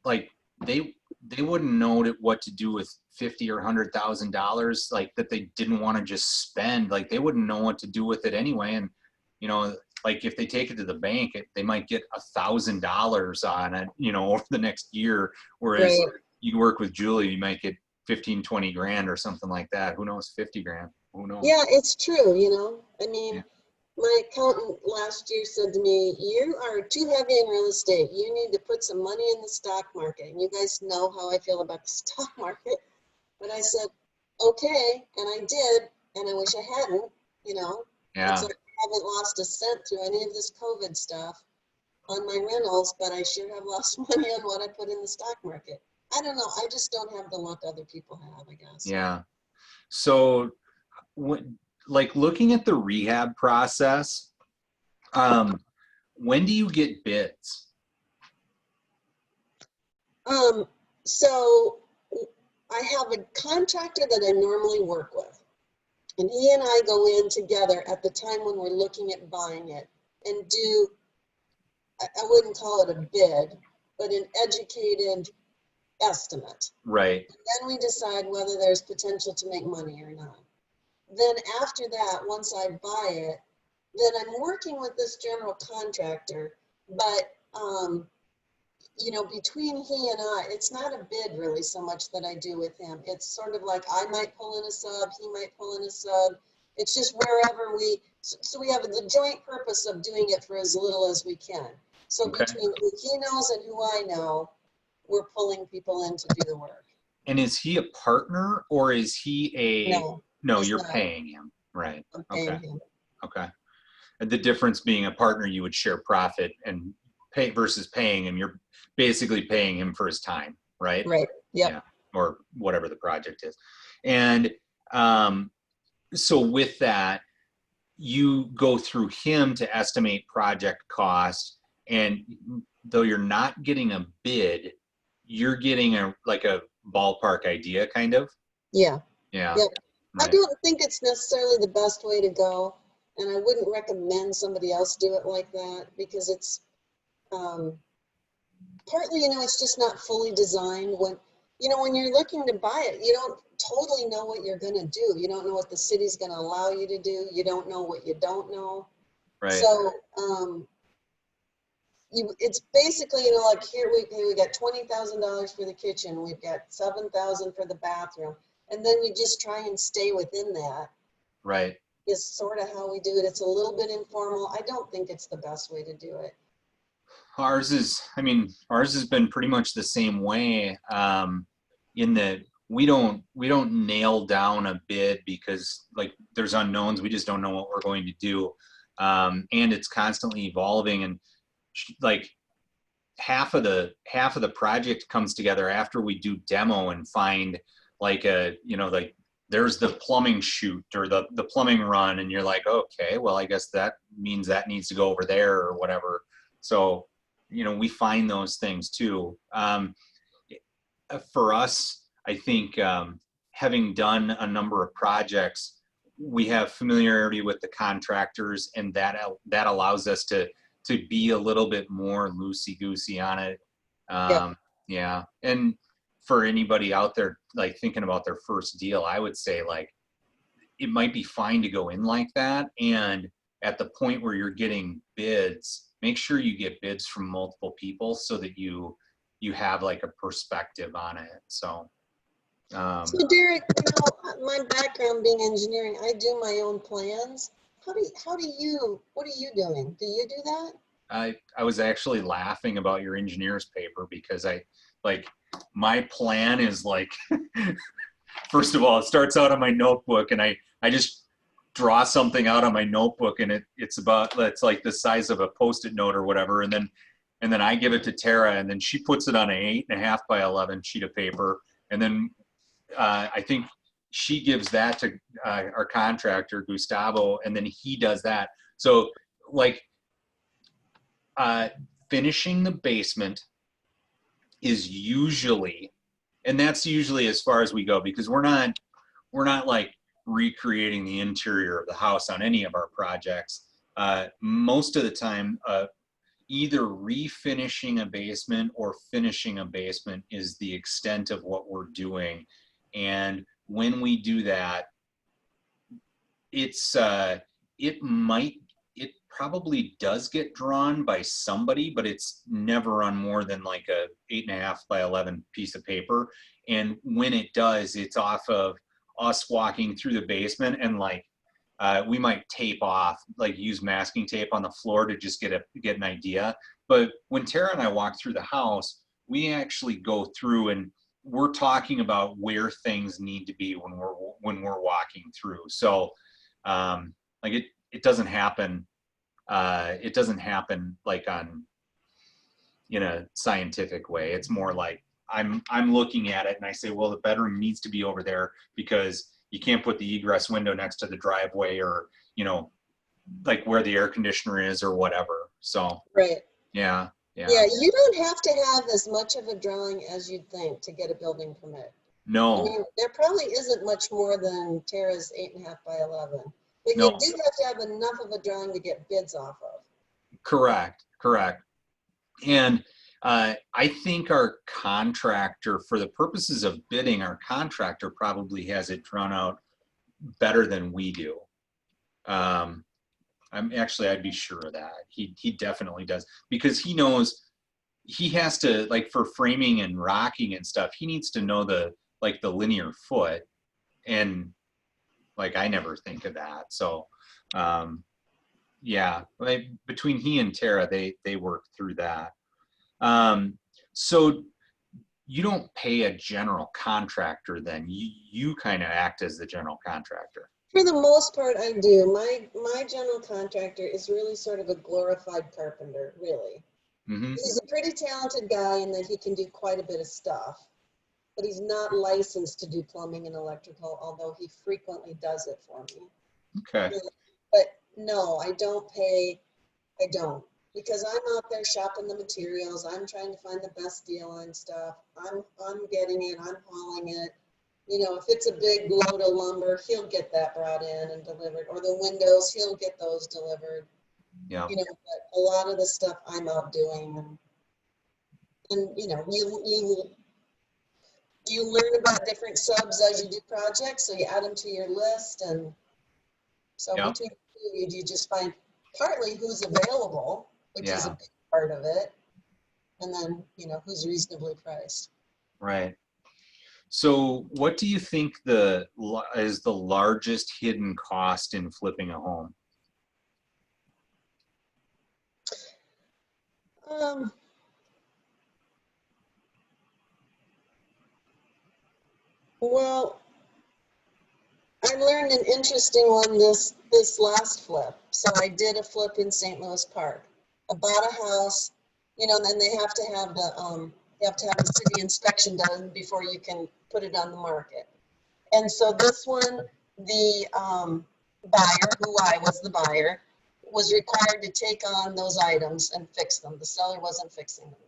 like, they wouldn't know what to do with $50,000 or $100,000, like, that they didn't want to just spend. Like, they wouldn't know what to do with it anyway. And, you know, like, if they take it to the bank, they might get $1,000 on it, you know, over the next year. Whereas Right. you work with Julie, you might get 15, 20 grand or something like that. Who knows? 50 grand. Who knows? Yeah, it's true, you know. I mean, Yeah. my accountant last year said to me, "You are too heavy in real estate. You need to put some money in the stock market." And you guys know how I feel about the stock market. But I said, okay, and I did, and I wish I hadn't, you know. Yeah. It's like I haven't lost a cent through any of this COVID stuff on my rentals, but I sure have lost money on what I put in the stock market. I don't know. I just don't have the luck other people have, I guess. Yeah. So, like, looking at the rehab process, when do you get bids? So I have a contractor that I normally work with, and he and I go in together at the time when we're looking at buying it and do, I wouldn't call it a bid, but an educated estimate. Right. Then we decide whether there's potential to make money or not. Then after that, once I buy it, then I'm working with this general contractor, but you know, between he and I, it's not a bid really so much that I do with him. It's sort of like I might pull in a sub, he might pull in a sub. It's just wherever so we have the joint purpose of doing it for as little as we can. So Okay. between who he knows and who I know, we're pulling people in to do the work. And is he a partner, or is he no, he's you're not. paying him, right? I'm paying Okay. him. Okay. And the difference being a partner, you would share profit, and pay versus paying him, you're basically paying him for his time, right? Right. Yep. Yeah. Or whatever the project is. And so with that, you go through him to estimate project cost, and though you're not getting a bid, you're getting a ballpark idea, kind of. Yeah. Yeah. Yep. Right. I don't think it's necessarily the best way to go, and I wouldn't recommend somebody else do it like that, because it's partly, it's just not fully designed. When you're looking to buy it, you don't totally know what you're going to do. You don't know what the city's going to allow you to do. You don't know what you don't know. Right. So, it's basically, like here we got $20,000 for the kitchen. We've got $7,000 for the bathroom. And then you just try and stay within that. Right. Is sort of how we do it. It's a little bit informal. I don't think it's the best way to do it. Ours has been pretty much the same way, in that we don't nail down a bid because like there's unknowns. We just don't know what we're going to do. And it's constantly evolving, and like half of the project comes together after we do demo and find like like there's the plumbing chute or the plumbing run, and you're like, okay, well, I guess that means that needs to go over there or whatever. So, we find those things too. For us, I think having done a number of projects, we have familiarity with the contractors, and that allows us to be a little bit more loosey-goosey on it. Yeah. And for anybody out there like thinking about their first deal, I would say like it might be fine to go in like that, and at the point where you're getting bids, make sure you get bids from multiple people so that you have like a perspective on it. So So Darik, my background being engineering, I do my own plans. What are you doing? Do you do that? I was actually laughing about your engineer's paper because my plan is like, first of all, it starts out on my notebook, and I just draw something out on my notebook, and it's like the size of a Post-it note or whatever. And then I give it to Tara, and then she puts it on an 8.5 by 11 sheet of paper. And then I think she gives that to our contractor, Gustavo, and then he does that. So like finishing the basement is usually, and that's usually as far as we go, because we're not like recreating the interior of the house on any of our projects. Most of the time, either refinishing a basement or finishing a basement is the extent of what we're doing. And when we do that, it probably does get drawn by somebody, but it's never on more than like a 8.5 by 11 piece of paper. And when it does, it's off of us walking through the basement, and like we might tape off, like use masking tape on the floor to just get an idea. But when Tara and I walk through the house, we actually go through and we're talking about where things need to be when we're walking through. So like it doesn't happen. It doesn't happen like in a scientific way. It's more like I'm looking at it and I say, well, the bedroom needs to be over there because you can't put the egress window next to the driveway, or like where the air conditioner is or whatever. So right. Yeah. You don't have to have as much of a drawing as you'd think to get a building permit. No. I mean, there probably isn't much more than Tara's 8.5 by 11. But No. you do have to have enough of a drawing to get bids off of. Correct. And I think our contractor, for the purposes of bidding, our contractor probably has it drawn out better than we do. I'd be sure of that. He definitely does, because he knows he has to, like for framing and rocking and stuff, he needs to know the linear foot, and like I never think of that. So yeah, like between he and Tara, they work through that. So you don't pay a general contractor then, you kind of act as the general contractor. For the most part, I do. My general contractor is really sort of a glorified carpenter, really. Mm-hmm. He's a pretty talented guy in that he can do quite a bit of stuff, but he's not licensed to do plumbing and electrical, although he frequently does it for me. Okay. But no, I don't, because I'm out there shopping the materials. I'm trying to find the best deal on stuff. I'm getting it, I'm hauling it. If it's a big load of lumber, he'll get that brought in and delivered, or the windows, he'll get those delivered. Yeah. But a lot of the stuff I'm out doing, And, you know, you learn about different subs as you do projects, so you add them to your list, and so Yeah. between the two, you just find partly who's available, which is a Yeah. big part of it, and then, you know, who's reasonably priced. Right. So what do you think is the largest hidden cost in flipping a home? Well, I learned an interesting one this last flip. So I did a flip in St. Louis Park. I bought a house, you know, and then they have to have a city inspection done before you can put it on the market. And so this one, the buyer, who I was the buyer, was required to take on those items and fix them. The seller wasn't fixing them.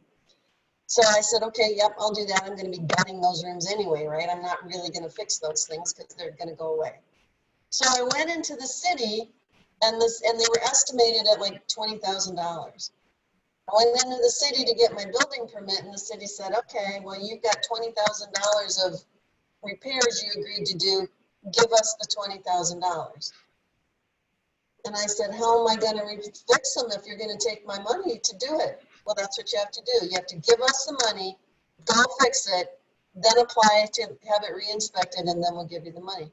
So I said, okay, yep, I'll do that. I'm going to be gutting those rooms anyway, right? I'm not really going to fix those things because they're going to go away. So I went into the city, and they were estimated at like $20,000. I went into the city to get my building permit, and the city said, okay, well, you've got $20,000 of repairs you agreed to do. Give us the $20,000. And I said, how am I going to fix them if you're going to take my money to do it? Well, that's what you have to do. You have to give us the money, go fix it, then apply to have it re-inspected, and then we'll give you the money.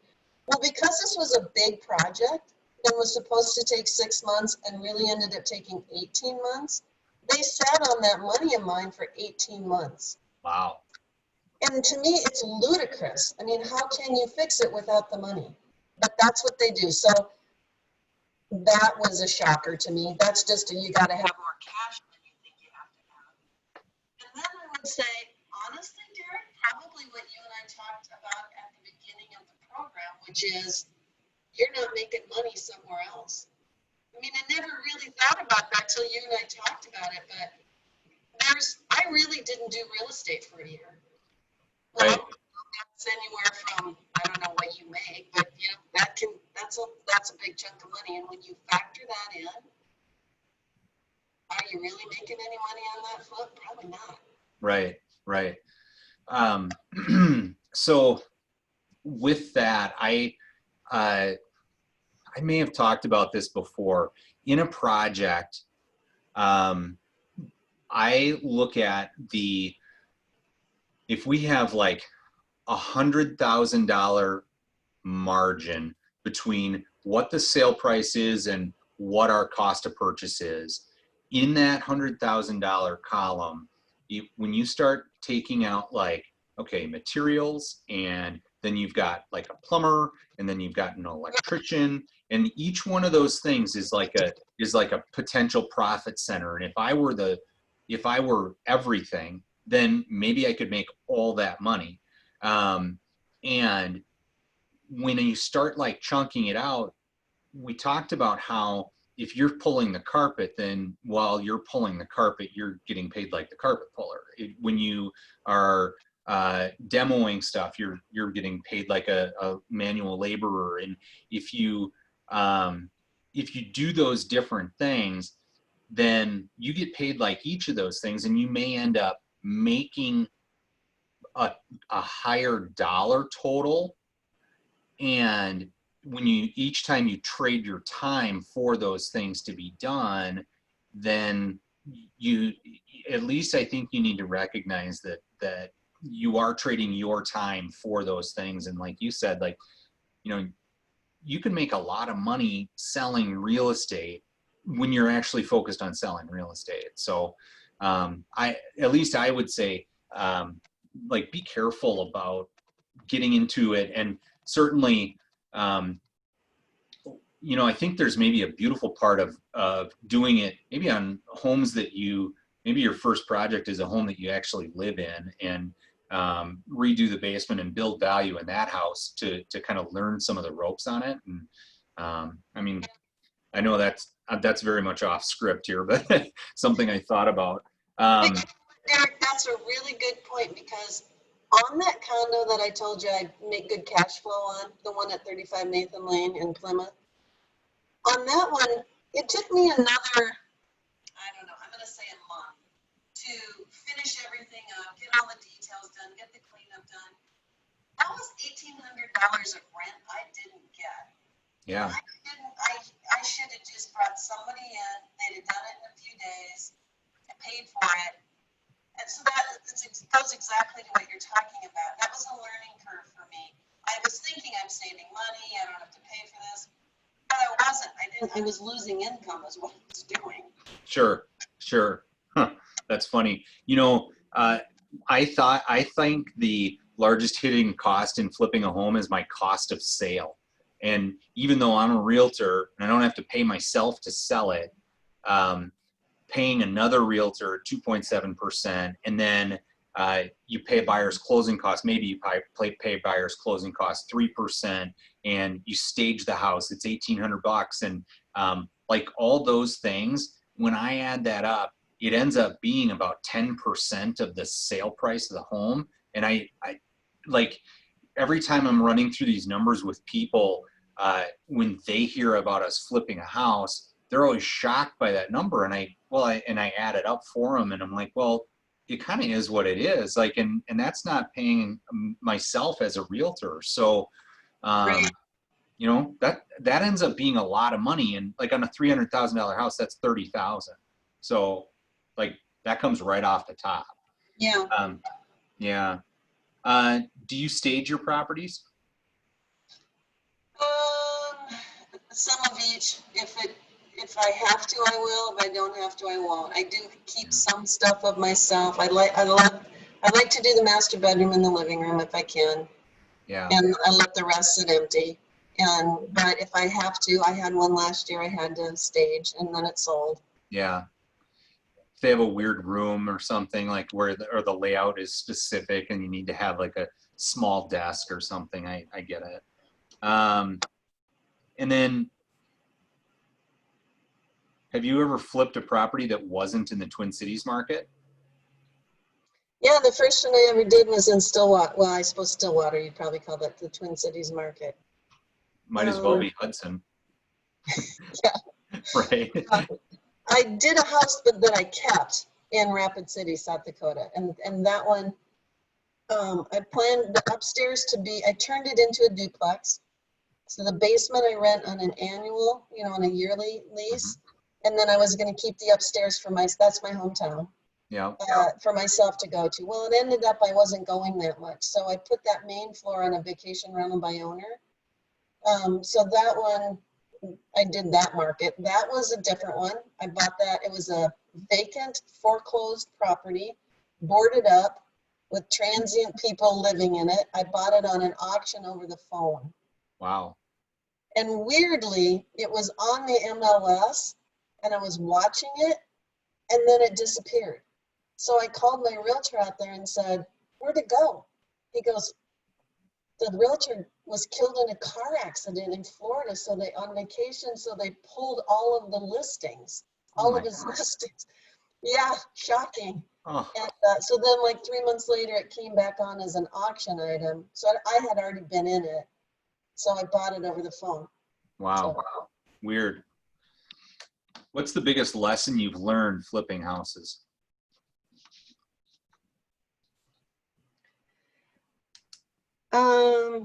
Well, because this was a big project and was supposed to take 6 months and really ended up taking 18 months, they sat on that money of mine for 18 months. Wow. And to me, it's ludicrous. I mean, how can you fix it without the money? But that's what they do. So that was a shocker to me. That's just you got to have more cash than you think you have to have. And then I would say, honestly, Darik, probably what you and I talked about at the beginning of the program, which is you're not making money somewhere else. I mean, I never really thought about that till you and I talked about it, but I really didn't do real estate for a year. Well, Right. that's anywhere from, I don't know what you make, but you know, that's a big chunk of money. And when you factor that in, are you really making any money on that flip? Probably not. Right. Right. So with that, I may have talked about this before. In a project, I look at if we have like $100,000 margin between what the sale price is and what our cost of purchase is, in that $100,000 column, when you start taking out like, okay, materials, and then you've got like a plumber, and then you've got an electrician, and each one of those things is like a potential profit center. And if I were everything, then maybe I could make all that money. And when you start like chunking it out, we talked about how if you're pulling the carpet, then while you're pulling the carpet, you're getting paid like the carpet puller. When you are demoing stuff, you're getting paid like a manual laborer. And if you do those different things, then you get paid like each of those things, and you may end up making a higher dollar total. And when each time you trade your time for those things to be done, then at least I think you need to recognize that you are trading your time for those things. And like you said, like, you know, you can make a lot of money selling real estate when you're actually focused on selling real estate. So at least I would say, like, be careful about getting into it. And certainly, you know, I think there's maybe a beautiful part of doing it maybe on homes that maybe your first project is a home that you actually live in, and redo the basement and build value in that house to kind of learn some of the ropes on it. And I mean, I know that's very much off script here, but something I thought about. Darik, that's a really good point, because on that condo that I told you I make good cash flow on, the one at 35 Nathan Lane in Plymouth, on that one, it took me another, I don't know, I'm going to say a month to finish everything up, get all the details done, get the cleanup done. That was $1,800 of rent I didn't get. Yeah. I should have just brought somebody in, they'd have done it in a few days, and paid for it. And so that goes exactly to what you're talking about. That was a learning curve for me. I was thinking I'm saving money, I don't have to pay for this, but I wasn't. I was losing income is what I was doing. Sure. Huh. That's funny. You know, I think the largest hitting cost in flipping a home is my cost of sale. And even though I'm a realtor and I don't have to pay myself to sell it, paying another realtor 2.7%, and then you pay buyer's closing costs. Maybe you pay buyer's closing costs 3%, and you stage the house. It's $1,800, and like all those things, when I add that up, it ends up being about 10% of the sale price of the home. And I like every time I'm running through these numbers with people, when they hear about us flipping a house, they're always shocked by that number. And I add it up for them, and I'm like, well, it kind of is what it is. Like, and that's not paying myself as a realtor. So, Right. you know, that ends up being a lot of money. And like on a $300,000 house, that's $30,000. So like that comes right off the top. Yeah. Yeah. Do you stage your properties? Some of each. If I have to, I will. If I don't have to, I won't. I do keep some stuff of myself. I like to do the master bedroom and the living room if I can. Yeah. And I let the rest sit empty. But if I have to, I had one last year I had to stage, and then it sold. Yeah. If they have a weird room or something, like where the layout is specific and you need to have like a small desk or something, I get it. And then, have you ever flipped a property that wasn't in the Twin Cities market? Yeah, the first one I ever did was in Stillwater. Well, I suppose Stillwater, you'd probably call that the Twin Cities market. Might as well be Hudson. Yeah. Right. I did a house that I kept in Rapid City, South Dakota. And that one, I planned the upstairs to be, I turned it into a duplex. So the basement I rent on an annual, on a yearly lease. And then I was going to keep the upstairs that's my hometown. Yeah. For myself to go to. Well, it ended up I wasn't going that much. So I put that main floor on a vacation rental by owner. So that one, I did that market. That was a different one. I bought that. It was a vacant, foreclosed property, boarded up with transient people living in it. I bought it on an auction over the phone. Wow. And weirdly, it was on the MLS, and I was watching it, and then it disappeared. So I called my realtor out there and said, "Where'd it go?" He goes, "The realtor was killed in a car accident in Florida, so they on vacation, so they pulled all of the listings, all of his listings." Yeah, shocking. Oh. And so then like 3 months later, it came back on as an auction item. So I had already been in it. So I bought it over the phone. Wow. So, Weird. What's the biggest lesson you've learned flipping houses? I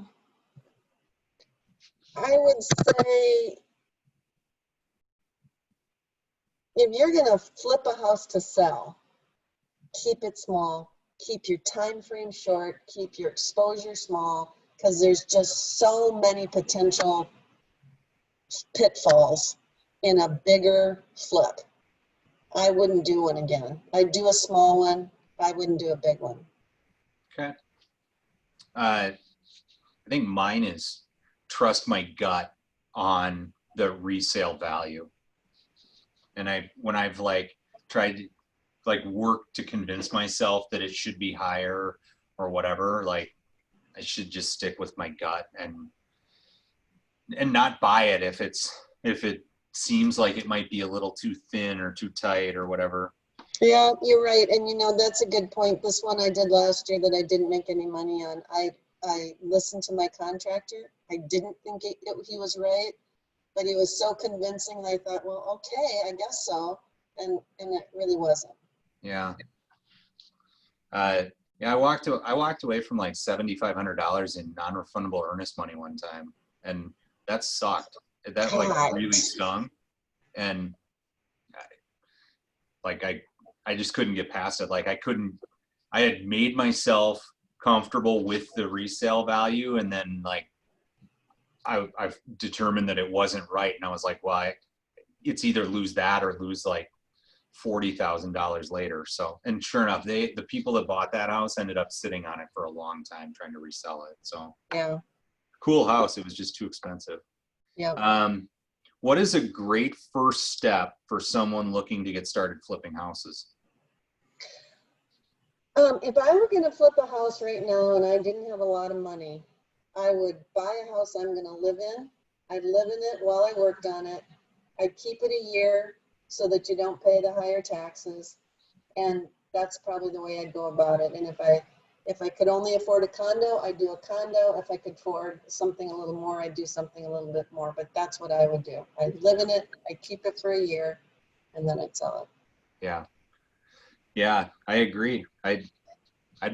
would say if you're going to flip a house to sell, keep it small, keep your time frame short, keep your exposure small, because there's just so many potential pitfalls in a bigger flip. I wouldn't do one again. I'd do a small one. I wouldn't do a big one. Okay. I think mine is trust my gut on the resale value. And when I've like tried to like work to convince myself that it should be higher or whatever, like I should just stick with my gut and not buy it if it seems like it might be a little too thin or too tight or whatever. Yeah, you're right. And that's a good point. This one I did last year that I didn't make any money on. I listened to my contractor. I didn't think he was right, but he was so convincing that I thought, well, okay, I guess so. And it really wasn't. Yeah. Yeah, I walked away from like $7,500 in non-refundable earnest money one time, and that sucked. That like God. really stung, and like I just couldn't get past it. Like I had made myself comfortable with the resale value, and then like I've determined that it wasn't right, and I was like, well, it's either lose that or lose like $40,000 later. So, and sure enough, the people that bought that house ended up sitting on it for a long time trying to resell it. So Yeah. cool house. It was just too expensive. Yeah. What is a great first step for someone looking to get started flipping houses? If I were going to flip a house right now and I didn't have a lot of money, I would buy a house I'm going to live in. I'd live in it while I worked on it. I'd keep it a year so that you don't pay the higher taxes. And that's probably the way I'd go about it. And if I could only afford a condo, I'd do a condo. If I could afford something a little more, I'd do something a little bit more. But that's what I would do. I'd live in it, I'd keep it for a year, and then I'd sell it. Yeah. Yeah, I agree. I'd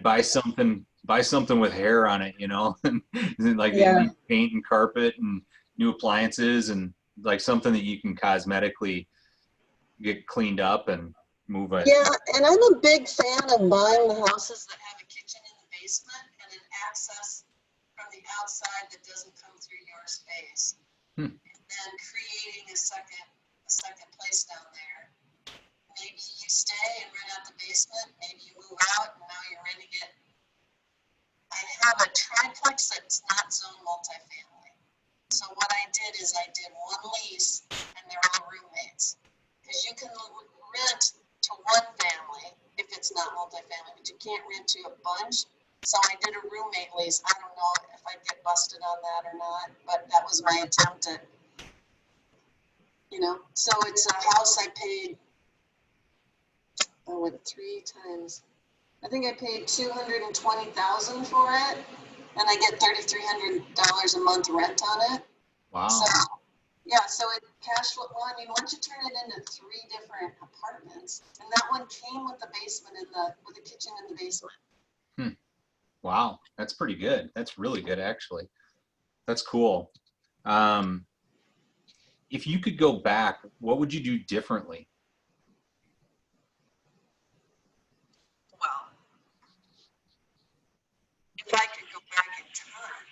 buy something with hair on it, you know, and like Yeah. new paint and carpet and new appliances and like something that you can cosmetically get cleaned up and move it. Yeah, and I'm a big fan of buying the houses that have a kitchen in the basement and an access from the outside that doesn't come through your space. Hmm. And then creating a second place down there. Maybe you stay and rent out the basement, maybe you move out and now you're renting it. I have a triplex that's not zone multifamily. So what I did is I did one lease and they're all roommates. Because you can rent to one family if it's not multifamily, but you can't rent to a bunch. So I did a roommate lease. I don't know if I'd get busted on that or not, but that was my attempt at, so it's a house I paid, three times. I think I paid $220,000 for it, and I get $3,300 a month rent on it. Wow. So, yeah, so it cash flow. Well, I mean, once you turn it into 3 different apartments, and that one came with the basement with the kitchen in the basement. Wow, that's pretty good. That's really good, actually. That's cool. If you could go back, what would you do differently? Well, if I could go back in time.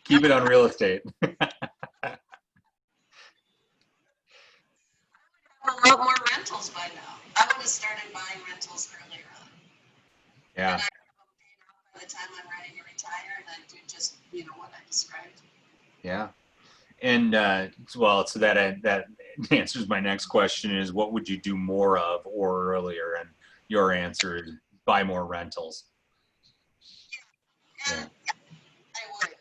Keep it on real estate. A lot more rentals by now. I would have started buying rentals earlier on. Yeah. And I would have paid off by the time I'm ready to retire, and I'd do just, what I described. Yeah. And well, so that answers my next question is what would you do more of or earlier? And your answer is buy more rentals. Yeah. I would.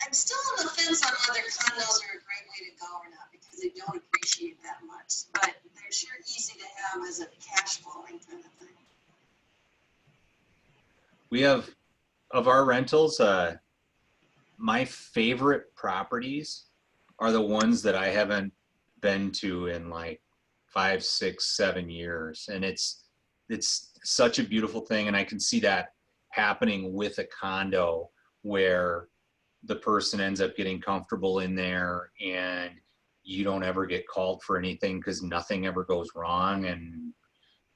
I'm still on the fence on whether condos are a great way to go or not because they don't appreciate that much, but they're sure easy to have as a cash flowing kind of thing. We have, of our rentals, my favorite properties are the ones that I haven't been to in like 5, 6, 7 years. And it's such a beautiful thing. And I can see that happening with a condo where the person ends up getting comfortable in there and you don't ever get called for anything because nothing ever goes wrong. And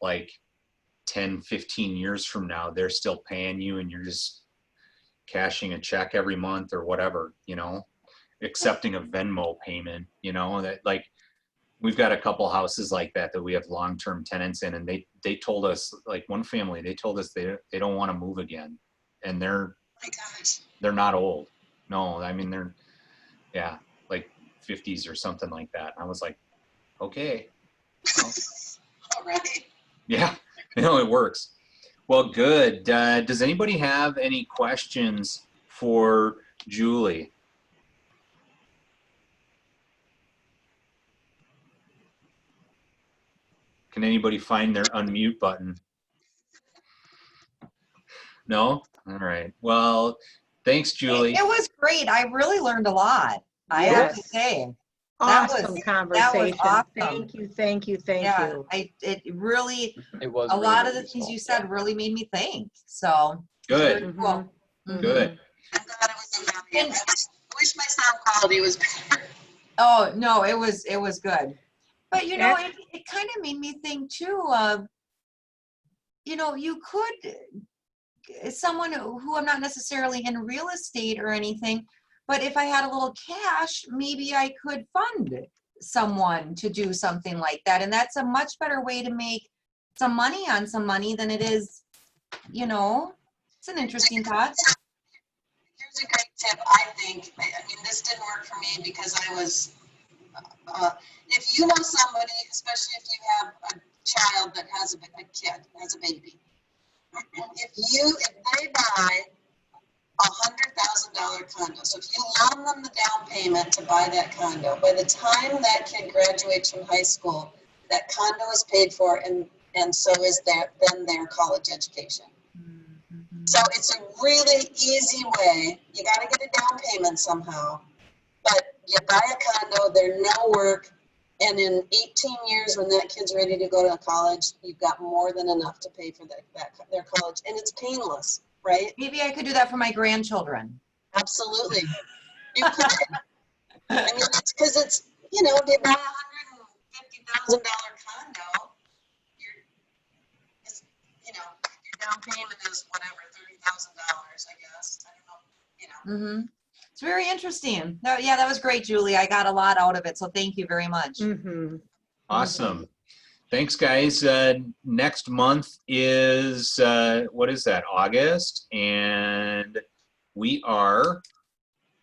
like 10, 15 years from now, they're still paying you and you're just cashing a check every month or whatever, accepting a Venmo payment, that like we've got a couple houses like that we have long-term tenants in, and they told us, like one family, they told us they don't want to move again. And they're not old. No, I mean, they're, yeah, like 50s or something like that. I was like, okay. Well, all right. Yeah, it works. Well, good. Does anybody have any questions for Julie? Can anybody find their unmute button? No? All right. Well, thanks, Julie. It was great. I really learned a lot. I have to say. That was- awesome conversation. awesome. Thank you, thank you, thank Yeah, you. it really, It was a really, lot of really the things you useful. said really made me think. So Good. very cool. Mhm. Good. I'm glad it was a value. I wish my sound quality was better. Oh, no, it was good. But you know, Yeah. it kind of made me think too of, you know, you could, someone who I'm not necessarily in real estate or anything, but if I had a little cash, maybe I could fund someone to do something like that. And that's a much better way to make some money on some money than it is, you know, it's an interesting thought. Here's a great tip, I think. I mean, this didn't work for me because I was, if you know somebody, especially if you have a child that has a kid, has a baby, if they buy $100,000 condo, so if you loan them the down payment to buy that condo, by the time that kid graduates from high school, that condo is paid for, and so is their college education. So it's a really easy way. You got to get a down payment somehow, but you buy a condo, they're no work, and in 18 years, when that kid's ready to go to college, you've got more than enough to pay for their college, and it's painless, right? Maybe I could do that for my grandchildren. Absolutely. You could. I mean, it's because it's, you know, if you buy a $150,000 condo, you know, your down payment is whatever, $30,000, I guess. I don't know, you know. Mm-hmm. It's very interesting. No, yeah, that was great, Julie. I got a lot out of it, so thank you very much. Mm-hmm. Awesome. Thanks, guys. Next month is, what is that, August? And we are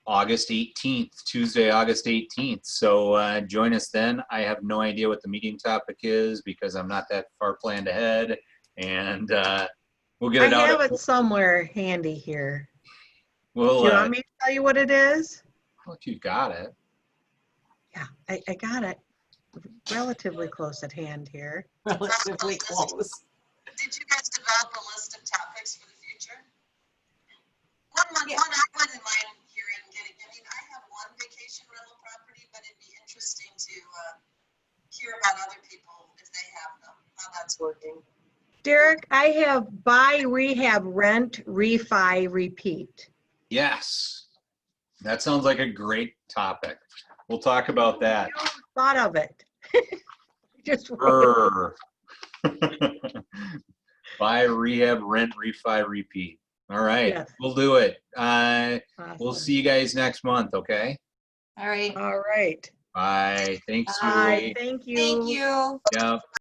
August 18th, Tuesday, August 18th. So join us then. I have no idea what the meeting topic is because I'm not that far planned ahead. And we'll get it I out. have it somewhere handy here. We'll, Do you want me to tell you what it is? well, if you got it. Yeah, I got it relatively close at hand here. Relatively close. Did you guys develop a list of topics for the future? One I wouldn't mind hearing, I mean, I have one vacation rental property, but it'd be interesting to hear about other people if they have them, how that's working. Derek, I have buy, rehab, rent, refi, repeat. Yes. That sounds like a great topic. We'll talk about that. You thought of it. Just wrote Buy, rehab, rent, refi, repeat. All right, Yes. We'll do it. it. We'll Awesome. see you guys next month, okay? All right. All right. Bye. Thanks, Bye. Julie. Thank you. Thank you. Yep.